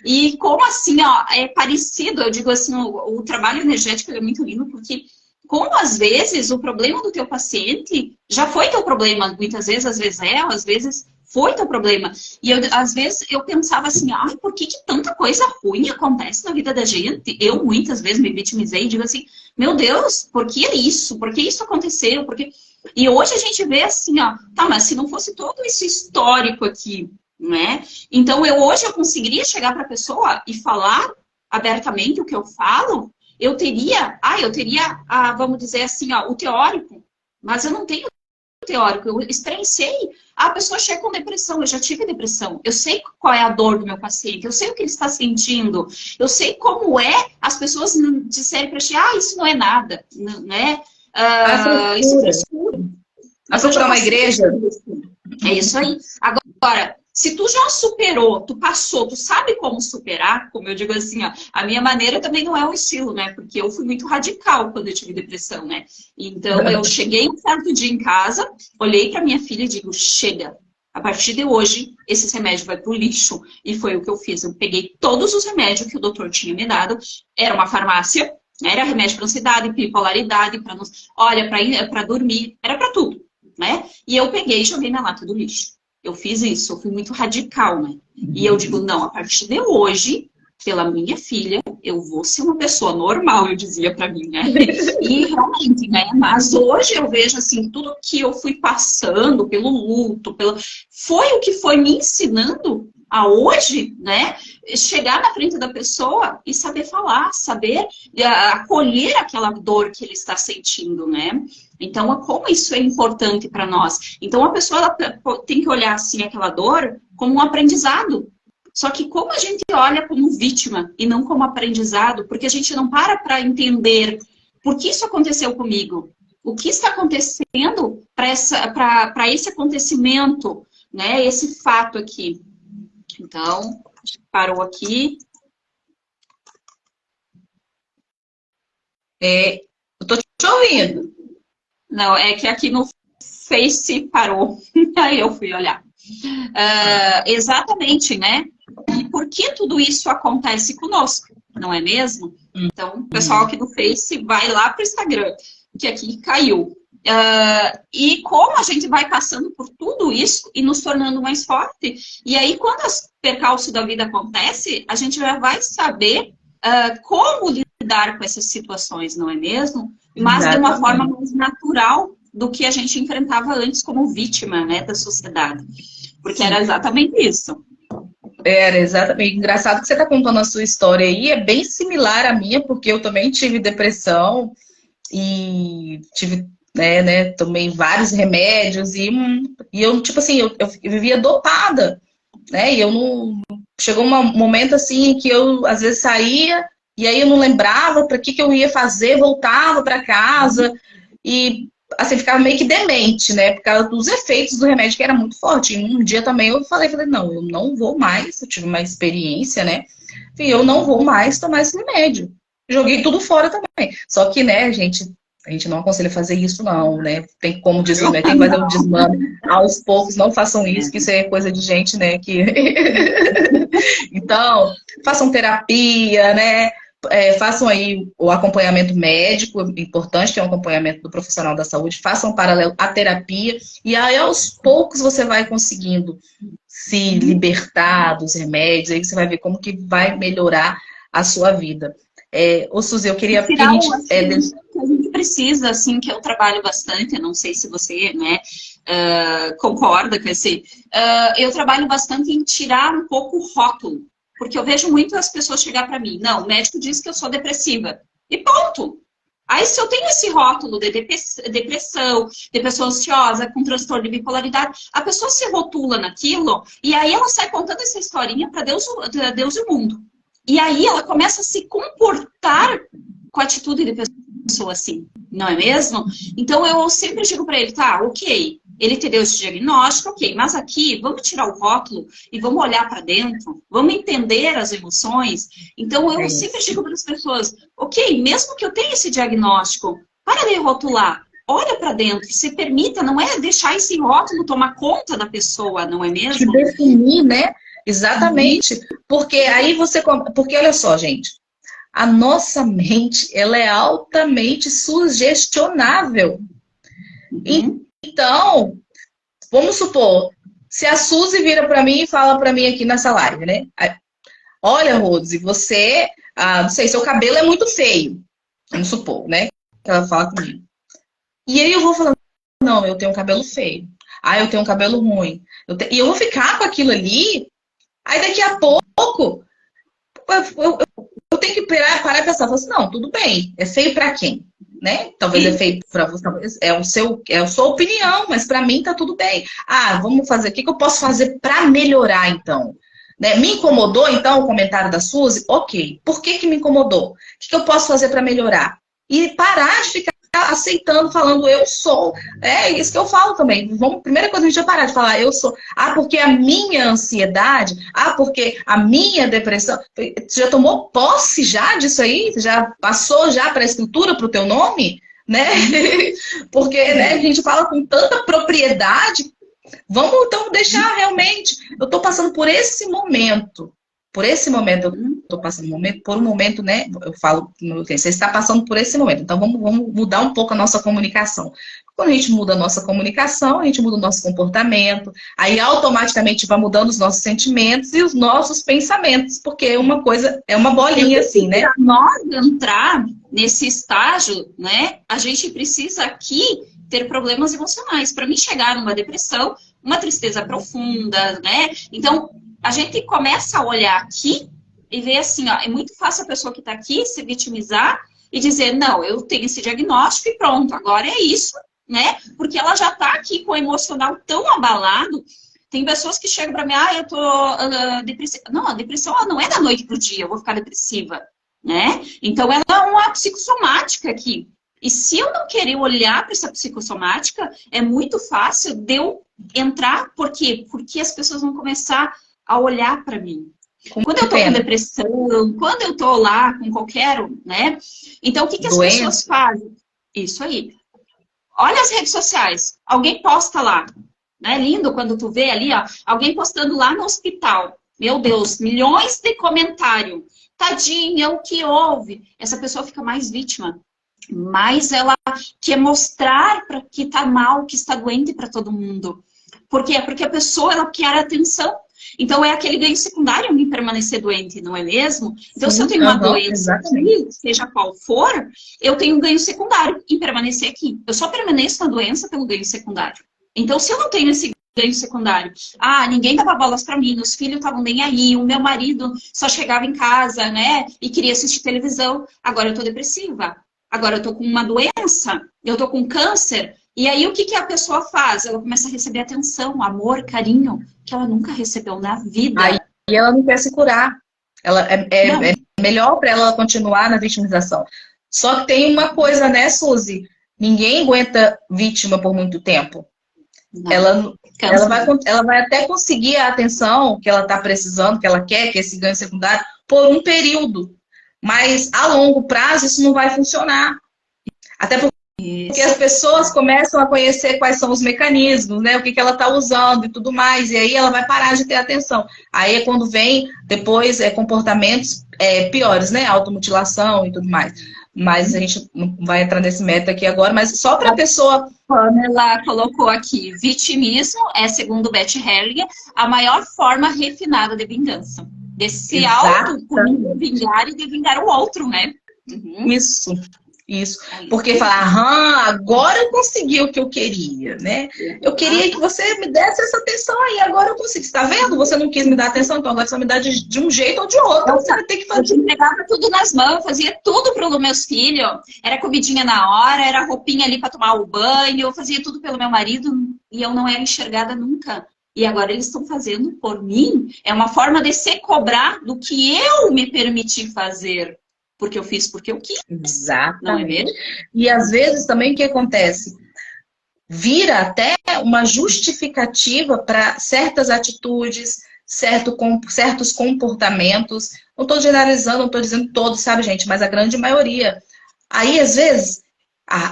[SPEAKER 3] E como assim, é parecido, eu digo assim, o trabalho energético é muito lindo, porque como às vezes o problema do teu paciente já foi teu problema, muitas vezes, às vezes foi teu problema. E às vezes eu pensava assim, por que tanta coisa ruim acontece na vida da gente? Eu muitas vezes me vitimizei e digo assim, meu Deus, por que isso? Por que isso aconteceu? E hoje a gente vê assim, mas se não fosse todo esse histórico aqui, né? Então hoje eu conseguiria chegar para a pessoa e falar abertamente o que eu falo, eu teria, vamos dizer assim, o teórico, mas eu não tenho teórico, eu experienciei. A pessoa chega com depressão, eu já tive depressão, eu sei qual é a dor do meu paciente, eu sei o que ele está sentindo, eu sei como é as pessoas disserem para ti, isso não é nada, né? Isso é frescura.
[SPEAKER 2] Mas eu uma igreja.
[SPEAKER 3] É isso aí. Agora, se tu já superou, tu passou, tu sabe como superar, como eu digo assim, a minha maneira também não é um estilo, né? Porque eu fui muito radical quando eu tive depressão, né? Então, eu cheguei um certo dia em casa, olhei pra minha filha e digo, chega, a partir de hoje, esse remédio vai pro lixo. E foi o que eu fiz. Eu peguei todos os remédios que o doutor tinha me dado, era uma farmácia, era remédio para ansiedade, bipolaridade, para dormir, era para tudo, né? E eu peguei e joguei na lata do lixo. Eu fiz isso, eu fui muito radical, né? E eu digo, não, a partir de hoje, pela minha filha, eu vou ser uma pessoa normal, eu dizia pra mim, né? E realmente, né? Mas hoje eu vejo, assim, tudo que eu fui passando pelo luto, foi o que foi me ensinando a hoje, né, chegar na frente da pessoa e saber falar, saber acolher aquela dor que ele está sentindo, né? Então, como isso é importante para nós? Então, a pessoa ela tem que olhar, assim, aquela dor como um aprendizado. Só que como a gente olha como vítima e não como aprendizado, porque a gente não para entender por que isso aconteceu comigo, o que está acontecendo para esse acontecimento, né? Esse fato aqui. Então, a gente parou aqui.
[SPEAKER 2] Eu tô te ouvindo.
[SPEAKER 3] Não, é que aqui no Face parou. Aí eu fui olhar. Exatamente, né? E por que tudo isso acontece conosco, não é mesmo? Então, o pessoal aqui do Face vai lá para o Instagram, que aqui caiu. E como a gente vai passando por tudo isso e nos tornando mais forte, e aí quando as percalços da vida acontece, a gente já vai saber como lidar com essas situações, não é mesmo? Mas de uma forma mais natural do que a gente enfrentava antes como vítima, né, da sociedade. Porque era exatamente isso.
[SPEAKER 2] Era exatamente. Engraçado que você está contando a sua história aí, é bem similar à minha, porque eu também tive depressão e tive, tomei vários remédios e eu, tipo assim, eu vivia dopada, né? E eu não... Chegou um momento assim que eu, às vezes, saía e aí eu não lembrava para que eu ia fazer, voltava para casa e... assim, ficava meio que demente, né? Por causa dos efeitos do remédio, que era muito forte. E um dia também eu falei, não, eu não vou mais, eu tive uma experiência, né? E eu não vou mais tomar esse remédio. Joguei tudo fora também. Só que, né, a gente não aconselha fazer isso, não, né? Tem como desmame, tem que fazer um desmame aos poucos, não façam isso, que isso é coisa de gente, né? Que... Então, façam terapia, né? Façam aí o acompanhamento médico, importante ter um acompanhamento do profissional da saúde, façam um paralelo à terapia, e aí aos poucos você vai conseguindo se libertar dos remédios, aí você vai ver como que vai melhorar a sua vida. Ô Suzy, eu queria que a gente...
[SPEAKER 3] que a gente precisa, assim, que eu trabalho bastante, eu não sei se você, né, concorda com esse... eu trabalho bastante em tirar um pouco o rótulo. Porque eu vejo muito as pessoas chegar para mim, não, o médico disse que eu sou depressiva. E ponto. Aí se eu tenho esse rótulo de depressão, de pessoa ansiosa, com transtorno de bipolaridade, a pessoa se rotula naquilo e aí ela sai contando essa historinha para Deus e o mundo. E aí ela começa a se comportar com a atitude de pessoa assim, não é mesmo? Então eu sempre digo para ele, tá, ok, ele te deu esse diagnóstico, ok, mas aqui vamos tirar o rótulo e vamos olhar para dentro, vamos entender as emoções. Então eu sempre digo para as pessoas, ok, mesmo que eu tenha esse diagnóstico, para de rotular, olha para dentro, se permita, não é deixar esse rótulo tomar conta da pessoa, não é mesmo?
[SPEAKER 2] Te definir, né? Exatamente. Porque aí você... Porque olha só, gente, a nossa mente, ela é altamente sugestionável. Então, vamos supor, se a Suzy vira para mim e fala para mim aqui nessa live, né? Olha, Rose, você, não sei, seu cabelo é muito feio. Vamos supor, né? Ela fala comigo. E aí eu vou falando, não, eu tenho um cabelo feio. Eu tenho um cabelo ruim. E eu vou ficar com aquilo ali, aí daqui a pouco eu tenho que parar e pensar, assim, não, tudo bem, é feio para quem? Né? Talvez é feio para você, é a sua opinião, mas para mim tá tudo bem. Vamos fazer, o que eu posso fazer para melhorar então? Né? Me incomodou então o comentário da Suzy? Ok, por que me incomodou? O que eu posso fazer para melhorar? E parar de ficar aceitando, falando eu sou. É isso que eu falo também. Primeira coisa, a gente vai parar de falar eu sou. Porque a minha ansiedade, porque a minha depressão. Você já tomou posse já disso aí? Você já passou já para a escritura, para o teu nome? Né? Porque, né, a gente fala com tanta propriedade. Vamos então deixar realmente. Eu estou passando por esse momento. Por esse momento, eu estou passando por um momento, né? Eu falo, você está passando por esse momento. Então, vamos mudar um pouco a nossa comunicação. Quando a gente muda a nossa comunicação, a gente muda o nosso comportamento, aí automaticamente vai mudando os nossos sentimentos e os nossos pensamentos, porque é uma coisa, é uma bolinha assim, né?
[SPEAKER 3] Para nós entrar nesse estágio, né? A gente precisa aqui ter problemas emocionais. Para mim chegar numa depressão, uma tristeza profunda, né? Então, a gente começa a olhar aqui e ver assim, ó, é muito fácil a pessoa que está aqui se vitimizar e dizer, não, eu tenho esse diagnóstico e pronto, agora é isso, né? Porque ela já está aqui com o emocional tão abalado. Tem pessoas que chegam para mim, eu tô depressiva. Não, a depressão ela não é da noite pro dia, eu vou ficar depressiva, né? Então ela é uma psicossomática aqui. E se eu não querer olhar para essa psicossomática, é muito fácil de eu entrar. Por quê? Porque as pessoas vão começar a olhar para mim. Quando eu tô com depressão, quando eu tô lá com qualquer um, né? Então, o que as pessoas fazem? Isso aí. Olha as redes sociais. Alguém posta lá. Né? Lindo quando tu vê ali, ó, alguém postando lá no hospital. Meu Deus, milhões de comentários. Tadinha, o que houve? Essa pessoa fica mais vítima. Mas ela quer mostrar para que tá mal, que está doente para todo mundo. Por quê? Porque a pessoa ela quer atenção. Então é aquele ganho secundário em permanecer doente, não é mesmo? Então se eu tenho uma doença aqui, seja qual for, eu tenho um ganho secundário em permanecer aqui. Eu só permaneço na doença pelo ganho secundário. Então se eu não tenho esse ganho secundário, ninguém dava bolas para mim, os filhos estavam nem aí, o meu marido só chegava em casa, né, e queria assistir televisão, agora eu tô depressiva. Agora eu tô com uma doença, eu tô com câncer, e aí o que a pessoa faz? Ela começa a receber atenção, amor, carinho, que ela nunca recebeu na vida.
[SPEAKER 2] Aí ela não quer se curar. É melhor para ela continuar na vitimização. Só que tem uma coisa, né, Suzy? Ninguém aguenta vítima por muito tempo. Ela vai até conseguir a atenção que ela está precisando, que ela quer, que é esse ganho secundário, por um período. Mas a longo prazo isso não vai funcionar. Até porque as pessoas começam a conhecer quais são os mecanismos, né? O que ela está usando e tudo mais. E aí ela vai parar de ter atenção. Aí é quando vem depois comportamentos piores, né? Automutilação e tudo mais. Mas a gente não vai entrar nesse método aqui agora, mas só para a pessoa...
[SPEAKER 3] Ela colocou aqui, vitimismo é, segundo Beth Hellinger, a maior forma refinada de vingança. Desse auto-vingar e de vingar o outro, né?
[SPEAKER 2] Uhum. Isso. Porque falar, agora eu consegui o que eu queria, né? Eu queria que você me desse essa atenção aí, agora eu consegui. Você tá vendo? Você não quis me dar atenção, então agora você vai me dar de um jeito ou de outro. Você vai ter que fazer.
[SPEAKER 3] Eu entregava tudo nas mãos, fazia tudo para os meus filhos. Era comidinha na hora, era roupinha ali para tomar o banho, eu fazia tudo pelo meu marido e eu não era enxergada nunca. E agora eles estão fazendo por mim. É uma forma de se cobrar do que eu me permiti fazer. Porque eu fiz porque eu quis.
[SPEAKER 2] Exatamente.
[SPEAKER 3] Não é mesmo?
[SPEAKER 2] E às vezes também o que acontece? Vira até uma justificativa para certas atitudes, certos comportamentos. Não estou generalizando, não estou dizendo todos, sabe, gente? Mas a grande maioria. Aí, às vezes,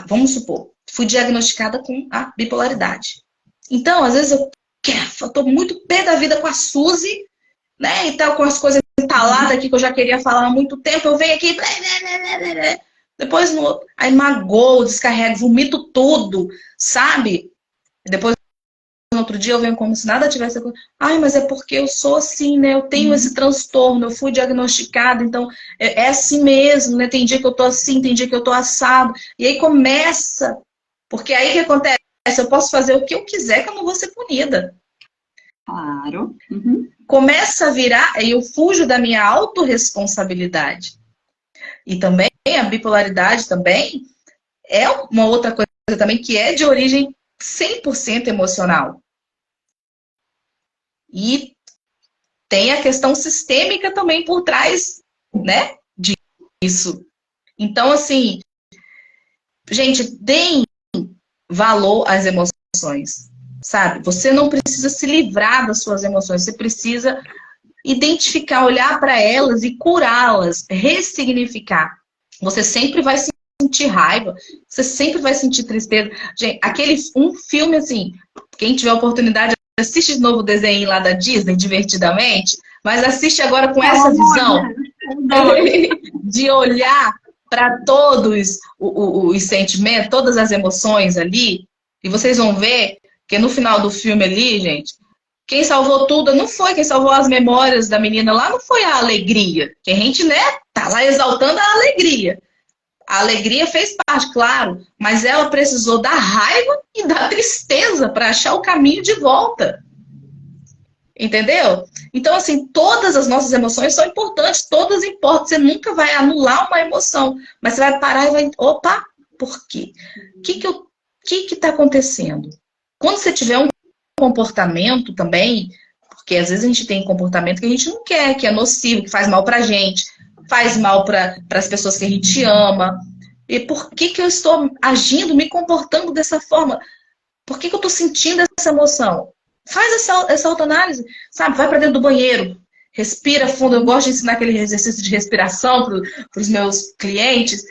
[SPEAKER 2] vamos supor, fui diagnosticada com a bipolaridade. Então, às vezes, eu estou muito pé da vida com a Suzy, né? E tal, com as coisas entaladas aqui que eu já queria falar há muito tempo. Eu venho aqui, depois aí magoo, descarrego, vomito tudo, sabe? Depois, no outro dia, eu venho como se nada tivesse. Mas é porque eu sou assim, né? Eu tenho esse transtorno, eu fui diagnosticada, então é assim mesmo, né? Tem dia que eu tô assim, tem dia que eu tô assado. E aí começa, porque aí o que acontece? Eu posso fazer o que eu quiser que eu não vou ser punida.
[SPEAKER 3] Claro.
[SPEAKER 2] Começa a virar, e eu fujo da minha autorresponsabilidade. E também a bipolaridade também é uma outra coisa também que é de origem 100% emocional. E tem a questão sistêmica também por trás, né, disso. Então, assim, gente, deem valor às emoções. Sabe? Você não precisa se livrar das suas emoções, você precisa identificar, olhar para elas e curá-las, ressignificar. Você sempre vai sentir raiva, você sempre vai sentir tristeza. Gente, um filme assim, quem tiver oportunidade, assiste de novo o desenho lá da Disney, divertidamente, mas assiste agora com essa visão de olhar para todos os sentimentos, todas as emoções ali, e vocês vão ver que no final do filme ali, gente, quem salvou tudo não foi quem salvou as memórias da menina lá, não foi a alegria. Que a gente, né, tá lá exaltando a alegria. A alegria fez parte, claro, mas ela precisou da raiva e da tristeza para achar o caminho de volta. Entendeu? Então, assim, todas as nossas emoções são importantes, todas importam. Você nunca vai anular uma emoção, mas você vai parar e vai, opa, por quê? O que está acontecendo? Quando você tiver um comportamento também, porque às vezes a gente tem comportamento que a gente não quer, que é nocivo, que faz mal pra gente, faz mal para as pessoas que a gente ama. E por que eu estou agindo, me comportando dessa forma? Por que eu estou sentindo essa emoção? Faz essa autoanálise, sabe? Vai para dentro do banheiro, respira fundo. Eu gosto de ensinar aquele exercício de respiração para os meus clientes,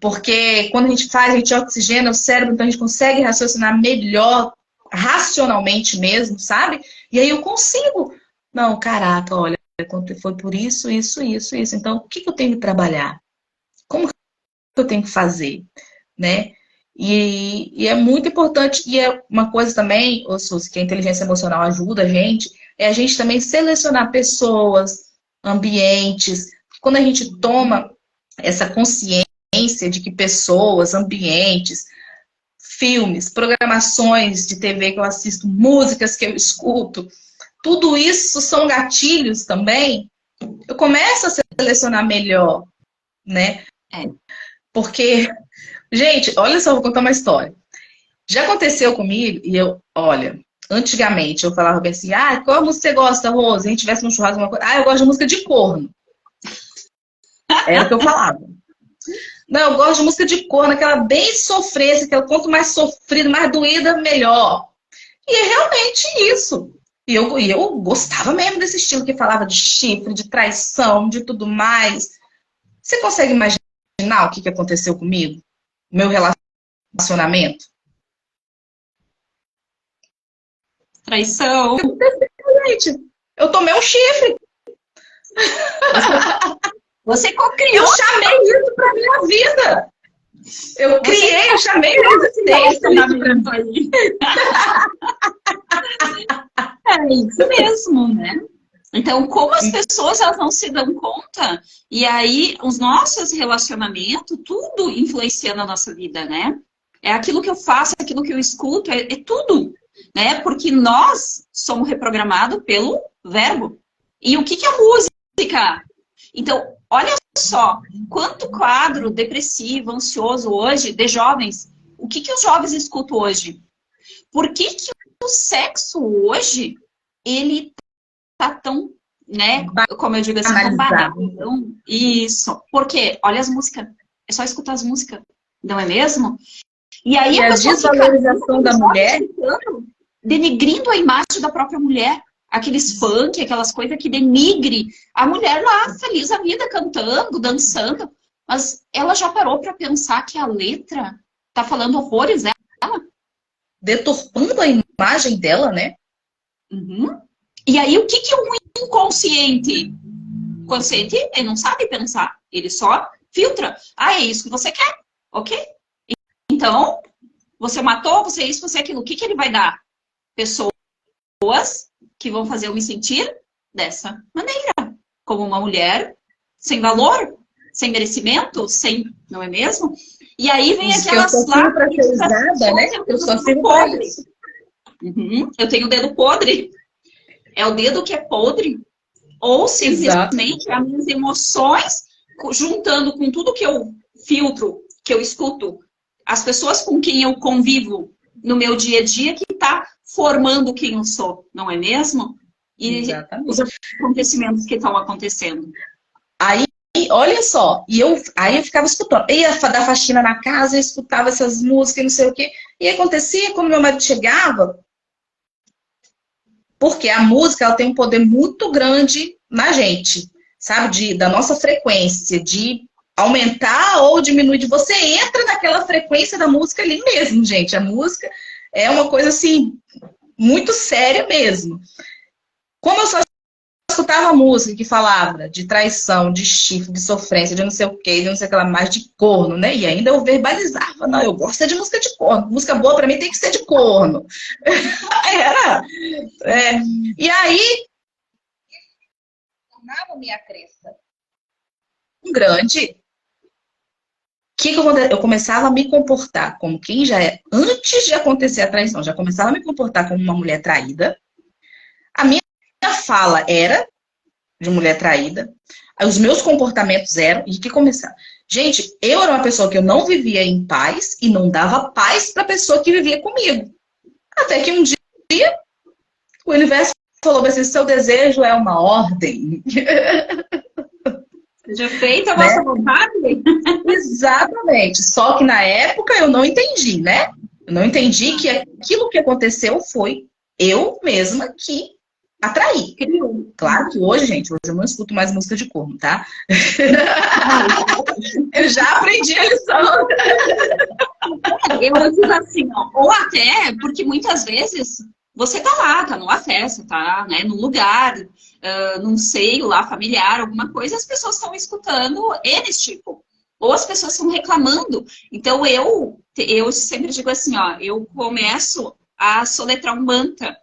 [SPEAKER 2] porque quando a gente faz, a gente oxigena o cérebro, então a gente consegue raciocinar melhor, racionalmente mesmo, sabe? E aí eu consigo. Não, caraca, olha, foi por isso, isso, isso, isso. Então, o que eu tenho que trabalhar? Como que eu tenho que fazer? Né? E é muito importante, e é uma coisa também, Suzy, que a inteligência emocional ajuda a gente, é a gente também selecionar pessoas, ambientes. Quando a gente toma essa consciência de que pessoas, ambientes, filmes, programações de TV que eu assisto, músicas que eu escuto, tudo isso são gatilhos também, eu começo a selecionar melhor, né? Porque, gente, olha só, vou contar uma história. Já aconteceu comigo, e olha, antigamente eu falava bem assim, qual música você gosta, Rose? Se a gente tivesse num churrasco, uma coisa, eu gosto de música de corno. Era o que eu falava. Não, eu gosto de música de corno, aquela bem sofrência, aquela quanto mais sofrida, mais doída, melhor. E é realmente isso. E eu gostava mesmo desse estilo que falava de chifre, de traição, de tudo mais. Você consegue imaginar o que aconteceu comigo? Meu relacionamento?
[SPEAKER 3] Traição.
[SPEAKER 2] Gente, eu tomei um chifre.
[SPEAKER 3] Você co-criou.
[SPEAKER 2] Eu chamei isso pra minha vida. Eu criei, eu chamei
[SPEAKER 3] esse relacionamento aí. É isso mesmo, né? Então, como as pessoas elas não se dão conta, e aí os nossos relacionamentos, tudo influencia na nossa vida, né? É aquilo que eu faço, aquilo que eu escuto, é tudo, né? Porque nós somos reprogramados pelo verbo. E o que é música? Então, olha só, quanto quadro depressivo, ansioso hoje de jovens. O que os jovens escutam hoje? Por que o sexo hoje, ele tá tão, né, como eu digo assim, tão barato. Isso. Porque, olha as músicas. É só escutar as músicas. Não é mesmo? E aí a
[SPEAKER 2] desvalorização da mulher,
[SPEAKER 3] denegrindo a imagem da própria mulher. Aqueles funk, aquelas coisas que denigre a mulher lá, feliz a vida, cantando, dançando. Mas ela já parou para pensar que a letra tá falando horrores dela?
[SPEAKER 2] Deturpando a imagem dela, né?
[SPEAKER 3] Uhum. E aí, o que é um inconsciente? O consciente, ele não sabe pensar. Ele só filtra. É isso que você quer. Ok? Então, você matou, você é isso, você é aquilo. O que ele vai dar? Pessoas que vão fazer eu me sentir dessa maneira. Como uma mulher sem valor, sem merecimento, sem... Não é mesmo? E aí vem aquelas lá...
[SPEAKER 2] Né? Eu só sirvo pra isso.
[SPEAKER 3] Uhum. Eu tenho o dedo podre. É o dedo que é podre. Ou simplesmente as minhas emoções, juntando com tudo que eu filtro, que eu escuto, as pessoas com quem eu convivo no meu dia a dia, que está formando quem eu sou, não é mesmo? E exatamente. Os acontecimentos que estão acontecendo.
[SPEAKER 2] Aí, olha só, aí eu ficava escutando. Ia dar faxina na casa, eu escutava essas músicas, não sei o quê. E acontecia, quando meu marido chegava, porque a música ela tem um poder muito grande na gente, sabe? Da nossa frequência, de aumentar ou diminuir. Você entra naquela frequência da música ali mesmo, gente. A música é uma coisa, assim, muito séria mesmo. Como eu só escutava música que falava de traição, de chifre, de sofrência, de não sei o quê, de não sei o que lá mais, de corno, né? E ainda eu verbalizava, não, eu gosto de música de corno. Música boa pra mim tem que ser de corno. Era. E aí, tornava minha crença grande. Que eu começava a me comportar como quem já é, antes de acontecer a traição, já começava a me comportar como uma mulher traída. A minha fala era de mulher traída, os meus comportamentos eram, e que começaram. Gente, eu era uma pessoa que eu não vivia em paz e não dava paz para a pessoa que vivia comigo. Até que um dia o universo falou assim, seu desejo é uma ordem.
[SPEAKER 3] Seja feita a
[SPEAKER 2] né?
[SPEAKER 3] vossa vontade.
[SPEAKER 2] Exatamente. Só que na época eu não entendi, né? Eu não entendi que aquilo que aconteceu foi eu mesma que atraí. Claro que hoje, gente, hoje eu não escuto mais música de corno, tá? Eu já aprendi a lição.
[SPEAKER 3] Eu digo assim, ó, ou até, porque muitas vezes você tá lá, tá numa festa, tá, né, num lugar, num seio lá familiar, alguma coisa, as pessoas estão escutando eles, tipo, ou as pessoas estão reclamando. Então eu sempre digo assim, ó, eu começo a soletrar um mantra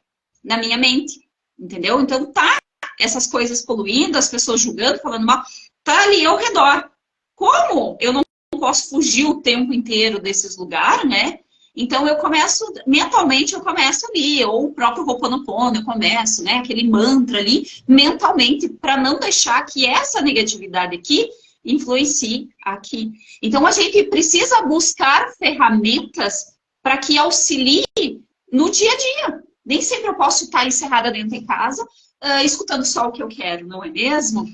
[SPEAKER 3] na minha mente, entendeu? Então tá essas coisas poluindo, as pessoas julgando, falando mal, tá ali ao redor. Como eu não posso fugir o tempo inteiro desses lugares, né? Então eu começo, mentalmente eu começo ali, ou o próprio Ho'oponopono, eu começo, né? Aquele mantra ali, mentalmente, para não deixar que essa negatividade aqui influencie aqui. Então a gente precisa buscar ferramentas para que auxilie no dia a dia. Nem sempre eu posso estar encerrada dentro de casa, escutando só o que eu quero, não é mesmo?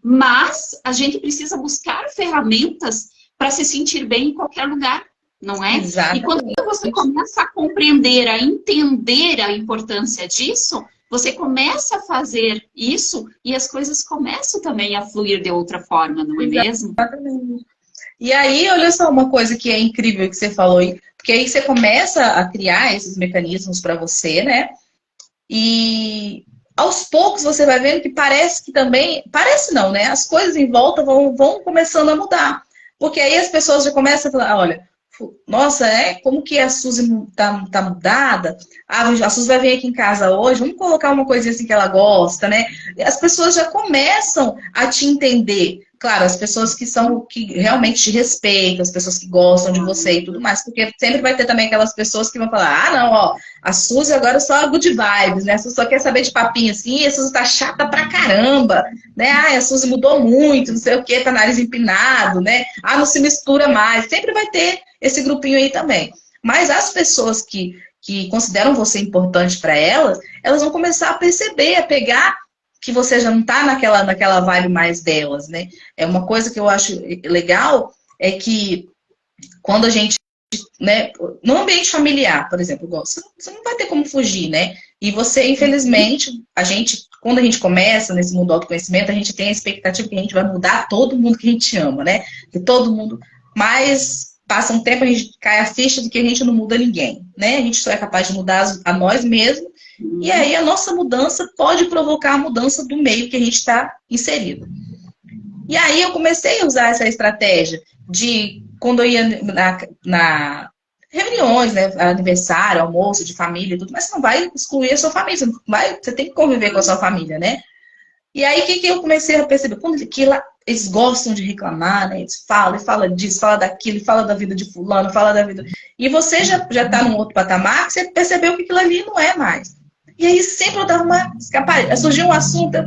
[SPEAKER 3] Mas a gente precisa buscar ferramentas para se sentir bem em qualquer lugar, não é?
[SPEAKER 2] Exatamente.
[SPEAKER 3] E quando você começa a compreender, a entender a importância disso, você começa a fazer isso e as coisas começam também a fluir de outra forma, não é mesmo?
[SPEAKER 2] Exatamente. E aí, olha só uma coisa que é incrível que você falou, porque aí você começa a criar esses mecanismos para você, né? E aos poucos você vai vendo que parece que também, parece não, né? As coisas em volta vão começando a mudar. Porque aí as pessoas já começam a falar, olha, nossa, como que a Suzy tá mudada? A Suzy vai vir aqui em casa hoje, vamos colocar uma coisinha assim que ela gosta, né? E as pessoas já começam a te entender. Claro, as pessoas que realmente te respeitam, as pessoas que gostam de você e tudo mais, porque sempre vai ter também aquelas pessoas que vão falar, não, ó, a Suzy agora é só good vibes, né? A Suzy só quer saber de papinho assim, a Suzy tá chata pra caramba, né? A Suzy mudou muito, não sei o que, tá nariz empinado, né? Não se mistura mais. Sempre vai ter esse grupinho aí também. Mas as pessoas que consideram você importante para elas vão começar a perceber, a pegar que você já não tá naquela vibe mais delas, né? É uma coisa que eu acho legal, é que quando a gente, né, no ambiente familiar, por exemplo, você não vai ter como fugir, né? E você, infelizmente, quando a gente começa nesse mundo do autoconhecimento, a gente tem a expectativa que a gente vai mudar todo mundo que a gente ama, né? Que todo mundo... Mas passa um tempo, a gente cai a ficha de que a gente não muda ninguém, né? A gente só é capaz de mudar a nós mesmos. E aí a nossa mudança pode provocar a mudança do meio que a gente está inserido. E aí eu comecei a usar essa estratégia de quando eu ia na reuniões, né, aniversário, almoço de família e tudo, mas você não vai excluir a sua família, você tem que conviver com a sua família, né? E aí o que eu comecei a perceber? Quando eles gostam de reclamar, né? Eles falam disso, falam daquilo, falam da vida de fulano, falam da vida... E você já tá num outro patamar que você percebeu que aquilo ali não é mais. E aí sempre eu dava uma escapada. Surgiu um assunto.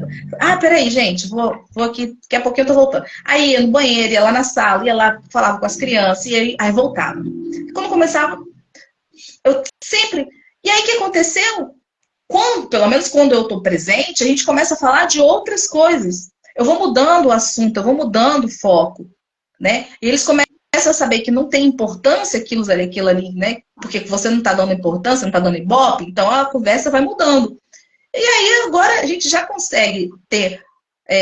[SPEAKER 2] Peraí, gente, vou aqui, daqui a pouquinho eu tô voltando. Aí ia no banheiro, ia lá na sala, ia lá, falava com as crianças, e aí voltava. E quando começava, eu sempre. E aí o que aconteceu? Pelo menos quando eu tô presente, a gente começa a falar de outras coisas. Eu vou mudando o assunto, eu vou mudando o foco, né? E eles começam a saber que não tem importância aquilo ali, né? Porque você não está dando importância, não está dando ibope, então a conversa vai mudando. E aí agora a gente já consegue ter...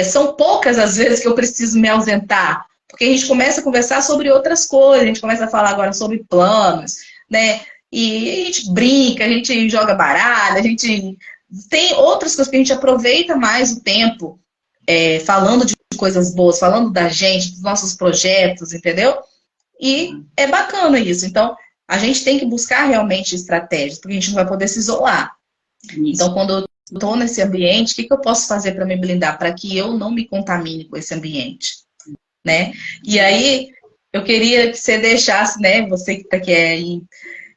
[SPEAKER 2] são poucas as vezes que eu preciso me ausentar, porque a gente começa a conversar sobre outras coisas, a gente começa a falar agora sobre planos, né? E a gente brinca, a gente joga baralho, a gente... Tem outras coisas que a gente aproveita mais o tempo falando de coisas boas, falando da gente, dos nossos projetos, entendeu? E é bacana isso. Então, a gente tem que buscar realmente estratégias, porque a gente não vai poder se isolar. Isso. Então, quando eu estou nesse ambiente, o que eu posso fazer para me blindar? Para que eu não me contamine com esse ambiente, né? E aí, eu queria que você deixasse, né? Você que é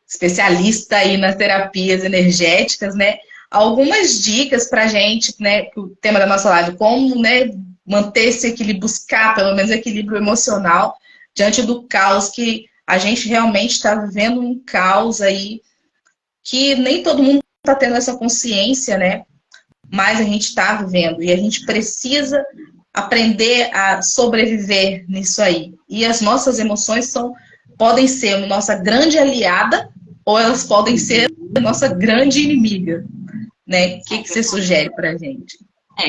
[SPEAKER 2] especialista aí nas terapias energéticas, né? algumas dicas pra gente, né, o tema da nossa live, como, né, manter esse equilíbrio, buscar pelo menos equilíbrio emocional diante do caos que a gente realmente está vivendo, um caos aí que nem todo mundo está tendo essa consciência, né? Mas a gente está vivendo e a gente precisa aprender a sobreviver nisso aí. E as nossas emoções podem ser a nossa grande aliada ou elas podem ser a nossa grande inimiga, né? O que você sugere para a gente?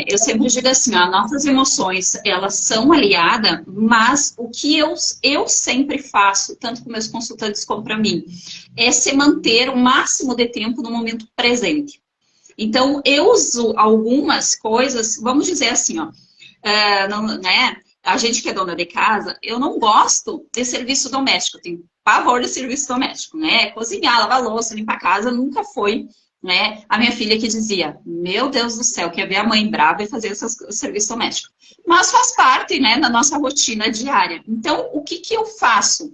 [SPEAKER 3] Eu sempre digo assim, ó, nossas emoções, elas são aliadas, mas o que eu sempre faço, tanto com meus consultantes como para mim, é se manter o máximo de tempo no momento presente. Então, eu uso algumas coisas, vamos dizer assim, ó, né? A gente que é dona de casa, eu não gosto de serviço doméstico, eu tenho pavor de serviço doméstico, né? Cozinhar, lavar louça, limpar a casa, nunca foi, né? A minha filha que dizia, meu Deus do céu, quer ver a mãe brava e fazer esse serviço doméstico. Mas faz parte, né, da nossa rotina diária. Então, o que eu faço?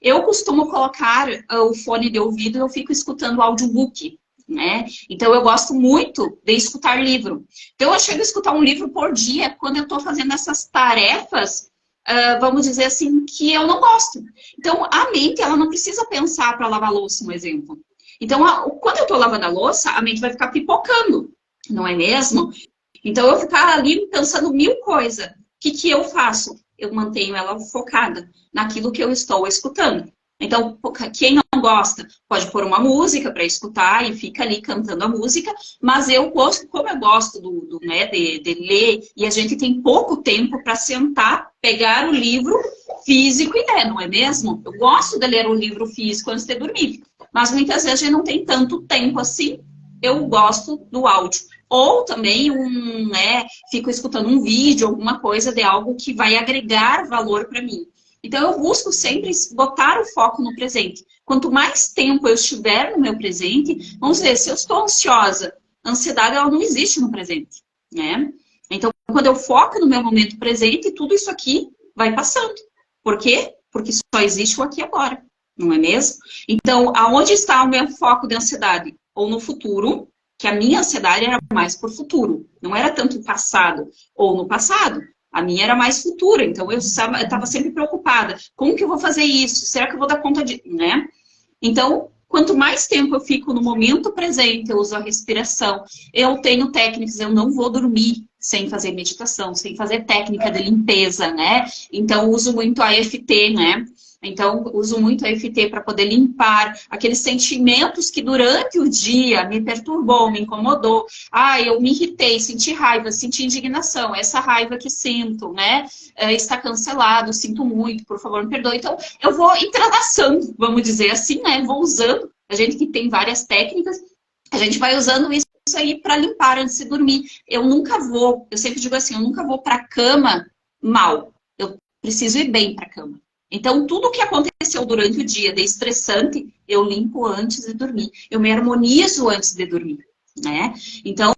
[SPEAKER 3] Eu costumo colocar o fone de ouvido e eu fico escutando o audiobook, né? Então, eu gosto muito de escutar livro. Então, eu chego a escutar um livro por dia quando eu estou fazendo essas tarefas, vamos dizer assim, que eu não gosto. Então, a mente, ela não precisa pensar para lavar louça, um exemplo. Então, quando eu estou lavando a louça, a mente vai ficar pipocando, não é mesmo? Então, eu ficar ali pensando mil coisas. O que eu faço? Eu mantenho ela focada naquilo que eu estou escutando. Então, quem não gosta, pode pôr uma música para escutar e fica ali cantando a música, mas eu gosto, como eu gosto né, de ler, e a gente tem pouco tempo para sentar, pegar o livro físico e ler, não é mesmo? Eu gosto de ler o livro físico antes de dormir, mas muitas vezes a gente não tem tanto tempo assim, eu gosto do áudio. Ou também, fico escutando um vídeo, alguma coisa de algo que vai agregar valor para mim. Então, eu busco sempre botar o foco no presente. Quanto mais tempo eu estiver no meu presente, vamos dizer, se eu estou ansiosa, a ansiedade ela não existe no presente, né? Então, quando eu foco no meu momento presente, tudo isso aqui vai passando. Por quê? Porque só existe o aqui e agora, não é mesmo? Então, aonde está o meu foco de ansiedade? Ou no futuro, que a minha ansiedade era mais por futuro, não era tanto passado, ou no passado. A minha era mais futura, então eu estava sempre preocupada. Como que eu vou fazer isso? Será que eu vou dar conta de... né? Então, quanto mais tempo eu fico no momento presente, eu uso a respiração, eu tenho técnicas, eu não vou dormir sem fazer meditação, sem fazer técnica de limpeza, né? Então, uso muito a EFT, né? Então, uso muito a EFT para poder limpar aqueles sentimentos que durante o dia me perturbou, me incomodou. Eu me irritei, senti raiva, senti indignação. Essa raiva que sinto, né? Está cancelado, sinto muito, por favor, me perdoe. Então, eu vou entrelaçando, vamos dizer assim, né? Vou usando. A gente que tem várias técnicas, a gente vai usando isso aí para limpar antes de dormir. Eu sempre digo assim, eu nunca vou para a cama mal. Eu preciso ir bem para a cama. Então, tudo que aconteceu durante o dia de estressante, eu limpo antes de dormir. Eu me harmonizo antes de dormir, né? Então,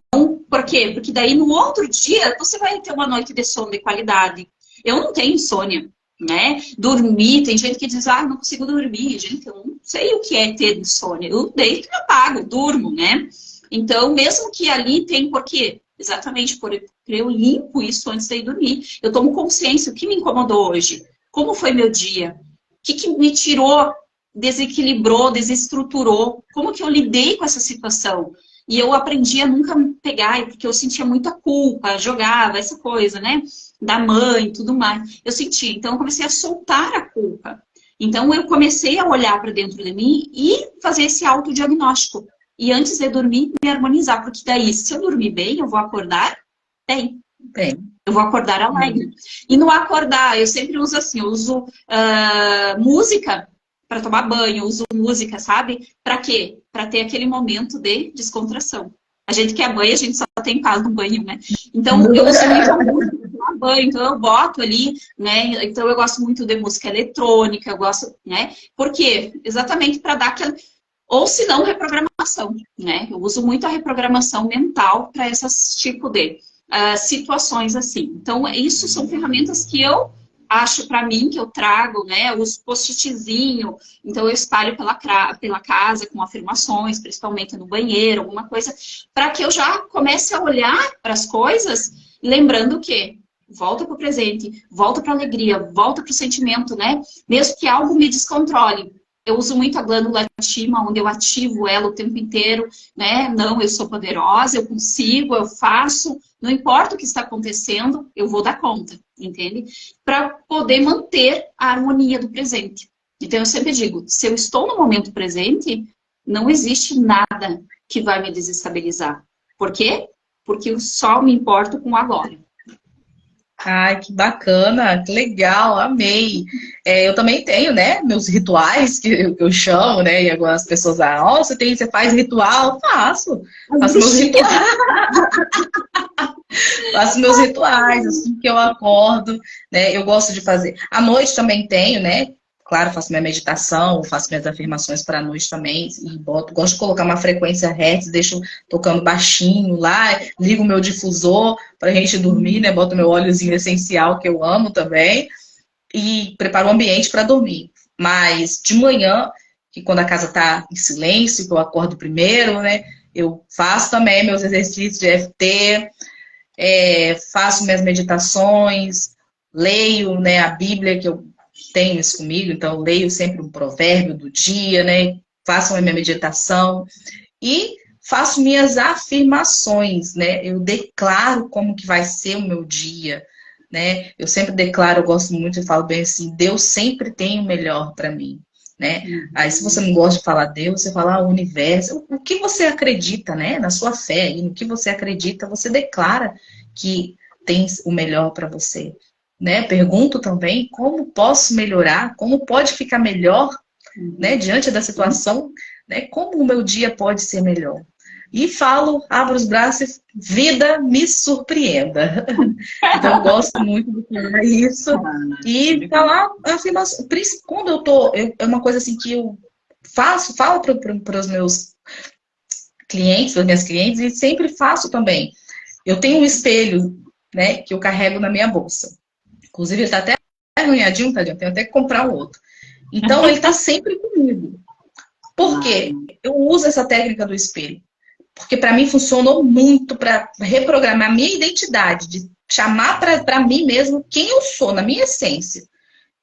[SPEAKER 3] por quê? Porque daí no outro dia, você vai ter uma noite de sono de qualidade. Eu não tenho insônia, né? Dormir, tem gente que diz, não consigo dormir. Gente, eu não sei o que é ter insônia. Eu deito e apago, durmo, né? Então, mesmo que ali tem, por quê? Exatamente porque eu limpo isso antes de ir dormir. Eu tomo consciência, o que me incomodou hoje? Como foi meu dia? O que me tirou, desequilibrou, desestruturou? Como que eu lidei com essa situação? E eu aprendi a nunca me pegar, porque eu sentia muita culpa, jogava essa coisa, né? Da mãe e tudo mais. Eu sentia, então eu comecei a soltar a culpa. Então eu comecei a olhar para dentro de mim e fazer esse autodiagnóstico. E antes de dormir, me harmonizar. Porque daí, se eu dormir bem, eu vou acordar bem. Eu vou acordar alegre. E no acordar, eu sempre uso assim, eu uso música para tomar banho, eu uso música, sabe? Para quê? Para ter aquele momento de descontração. A gente que é banho, a gente só tem paz no banho, né? Então, eu uso muito a música para tomar banho, então eu boto ali, né? Então, eu gosto muito de música eletrônica, eu gosto, né? Por quê? Exatamente para dar aquela... Ou se não, reprogramação, né? Eu uso muito a reprogramação mental para esses tipos de situações assim. Então, isso são ferramentas que eu acho para mim que eu trago, né, os post-itzinho, então eu espalho pela casa com afirmações, principalmente no banheiro, alguma coisa, para que eu já comece a olhar para as coisas, lembrando que volta para o presente, volta para a alegria, volta para o sentimento, né? Mesmo que algo me descontrole. Eu uso muito a glândula timo, onde eu ativo ela o tempo inteiro, né? Não, eu sou poderosa, eu consigo, eu faço, não importa o que está acontecendo, eu vou dar conta, entende? Para poder manter a harmonia do presente. Então, eu sempre digo, se eu estou no momento presente, não existe nada que vai me desestabilizar. Por quê? Porque eu só me importo com o agora.
[SPEAKER 2] Ai, que bacana, que legal, amei. Eu também tenho, né, meus rituais, que eu chamo, né, e algumas pessoas falam, oh, você faz ritual? Faço meus rituais. Faço meus rituais, assim que eu acordo, né, eu gosto de fazer. À noite também tenho, né, claro, faço minha meditação, faço minhas afirmações para a noite também, e gosto de colocar uma frequência hertz, deixo tocando baixinho lá, ligo o meu difusor para a gente dormir, né? Boto meu óleozinho essencial, que eu amo também, e preparo o ambiente para dormir. Mas de manhã, que quando a casa está em silêncio, que eu acordo primeiro, né? Eu faço também meus exercícios de EFT, faço minhas meditações, leio, né, a Bíblia, que eu tenho isso comigo, então eu leio sempre um provérbio do dia, né? Faço a minha meditação e faço minhas afirmações, né? Eu declaro como que vai ser o meu dia, né? Eu sempre declaro, eu gosto muito e falo bem assim, Deus sempre tem o melhor para mim, né? Aí se você não gosta de falar Deus, você fala o universo, o que você acredita, né? Na sua fé, e no que você acredita, você declara que tem o melhor para você. Né? Pergunto também como posso melhorar, como pode ficar melhor, né? Diante da situação, né? Como o meu dia pode ser melhor. E falo, abro os braços, vida me surpreenda. Então eu gosto muito de falar isso. E falar afirmação. Quando eu tô, é uma coisa assim que eu falo para os meus clientes, para as minhas clientes, e sempre faço também. Eu tenho um espelho, né, que eu carrego na minha bolsa. Inclusive, ele está até arranhadinho, tadinho. Tenho até que comprar um outro. Então, ele está sempre comigo. Por quê? Eu uso essa técnica do espelho. Porque, para mim, funcionou muito para reprogramar a minha identidade, de chamar para mim mesmo quem eu sou, na minha essência.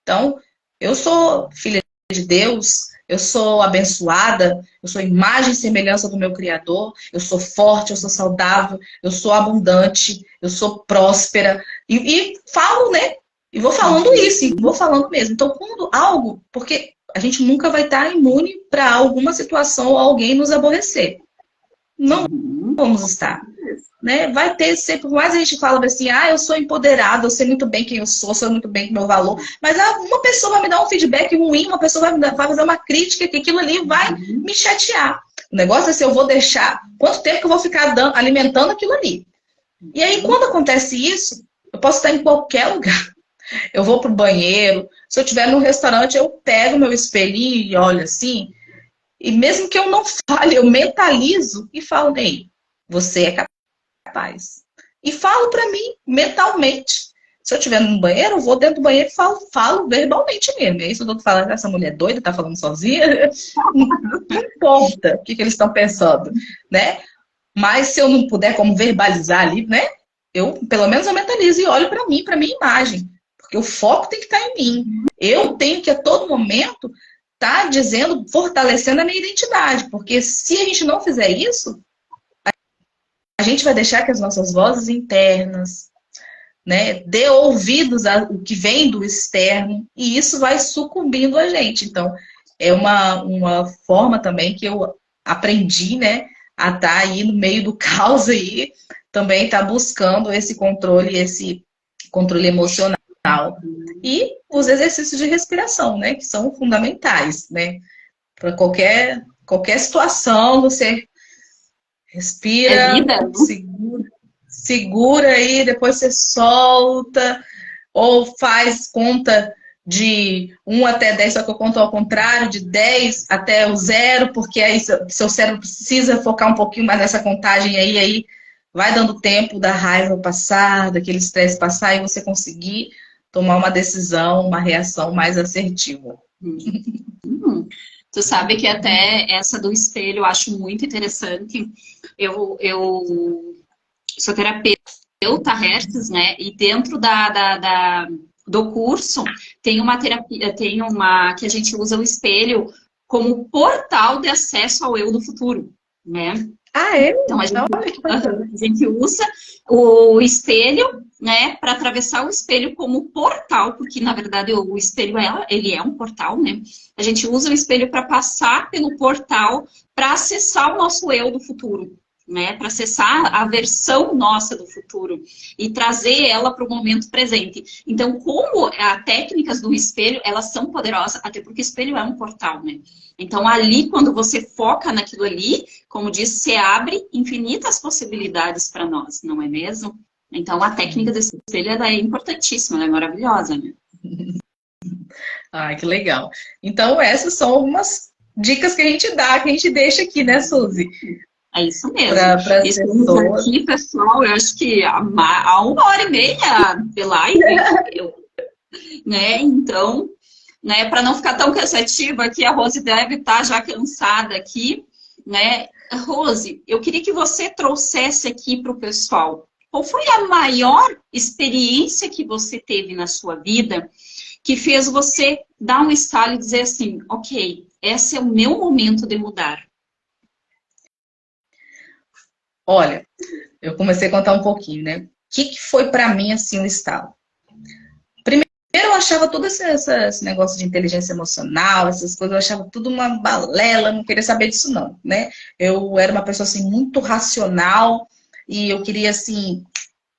[SPEAKER 2] Então, eu sou filha de Deus, eu sou abençoada, eu sou imagem e semelhança do meu Criador, eu sou forte, eu sou saudável, eu sou abundante, eu sou próspera. E falo, né? E vou falando isso, e vou falando mesmo. Então, quando algo, porque a gente nunca vai estar imune para alguma situação ou alguém nos aborrecer. Não vamos estar. Né? Vai ter sempre, por mais a gente fala assim, eu sou empoderada, eu sei muito bem quem eu sou muito bem o meu valor, mas uma pessoa vai me dar um feedback ruim, uma pessoa vai fazer uma crítica, que aquilo ali vai me chatear. O negócio é se eu vou deixar, quanto tempo que eu vou ficar alimentando aquilo ali. E aí, quando acontece isso, eu posso estar em qualquer lugar. Eu vou pro banheiro, se eu estiver num restaurante, eu pego meu espelhinho e olho assim, e mesmo que eu não fale, eu mentalizo e falo, ei, você é capaz. E falo para mim mentalmente. Se eu estiver no banheiro, eu vou dentro do banheiro e falo verbalmente mesmo. E aí, se eu tô falando, essa mulher é doida, tá falando sozinha, não importa o que eles estão pensando, né? Mas se eu não puder como verbalizar ali, né? Pelo menos eu mentalizo e olho para mim, para minha imagem. Porque o foco tem que estar em mim. Eu tenho que a todo momento estar dizendo, fortalecendo a minha identidade. Porque se a gente não fizer isso, a gente vai deixar que as nossas vozes internas, né, dê ouvidos ao que vem do externo, e isso vai sucumbindo a gente. Então, é uma forma também que eu aprendi, né, a estar aí no meio do caos aí, também estar buscando esse controle emocional. E os exercícios de respiração, né, que são fundamentais, né, para qualquer situação, você respira, segura aí, depois você solta, ou faz conta de 1 até 10, só que eu conto ao contrário, de 10 até o 0, porque aí seu cérebro precisa focar um pouquinho mais nessa contagem aí vai dando tempo da raiva passar, daquele estresse passar e você conseguir tomar uma decisão, uma reação mais assertiva.
[SPEAKER 3] Tu sabe que até essa do espelho eu acho muito interessante. Eu sou terapeuta Hertz, né? E dentro do curso tem uma terapia, que a gente usa o espelho como portal de acesso ao eu do futuro, né?
[SPEAKER 2] Ah, é?
[SPEAKER 3] Então, a gente usa o espelho, né, para atravessar o espelho como portal, porque, na verdade, o espelho, ele é um portal, né? A gente usa o espelho para passar pelo portal para acessar o nosso eu do futuro, né? Para acessar a versão nossa do futuro e trazer ela para o momento presente. Então, como as técnicas do espelho, elas são poderosas, até porque o espelho é um portal, né? Então, ali, quando você foca naquilo ali, como disse, você abre infinitas possibilidades para nós, não é mesmo? Então, a técnica desse espelho ela é importantíssima, ela é maravilhosa, né?
[SPEAKER 2] Ah, que legal. Então, essas são algumas dicas que a gente dá, que a gente deixa aqui, né, Suzy?
[SPEAKER 3] É isso mesmo.
[SPEAKER 2] Para as
[SPEAKER 3] pessoas. Aqui, pessoal, eu acho que há 1h30 de live, né? Então, né, para não ficar tão cansativa aqui, a Rose deve estar já cansada aqui, né? Rose, eu queria que você trouxesse aqui para o pessoal, qual foi a maior experiência que você teve na sua vida que fez você dar um estalo e dizer assim, ok, esse é o meu momento de mudar?
[SPEAKER 2] Olha, eu comecei a contar um pouquinho, né? O que foi para mim, assim, o estalo? Primeiro, eu achava todo esse negócio de inteligência emocional, essas coisas, eu achava tudo uma balela, não queria saber disso não, né? Eu era uma pessoa, assim, muito racional e eu queria, assim,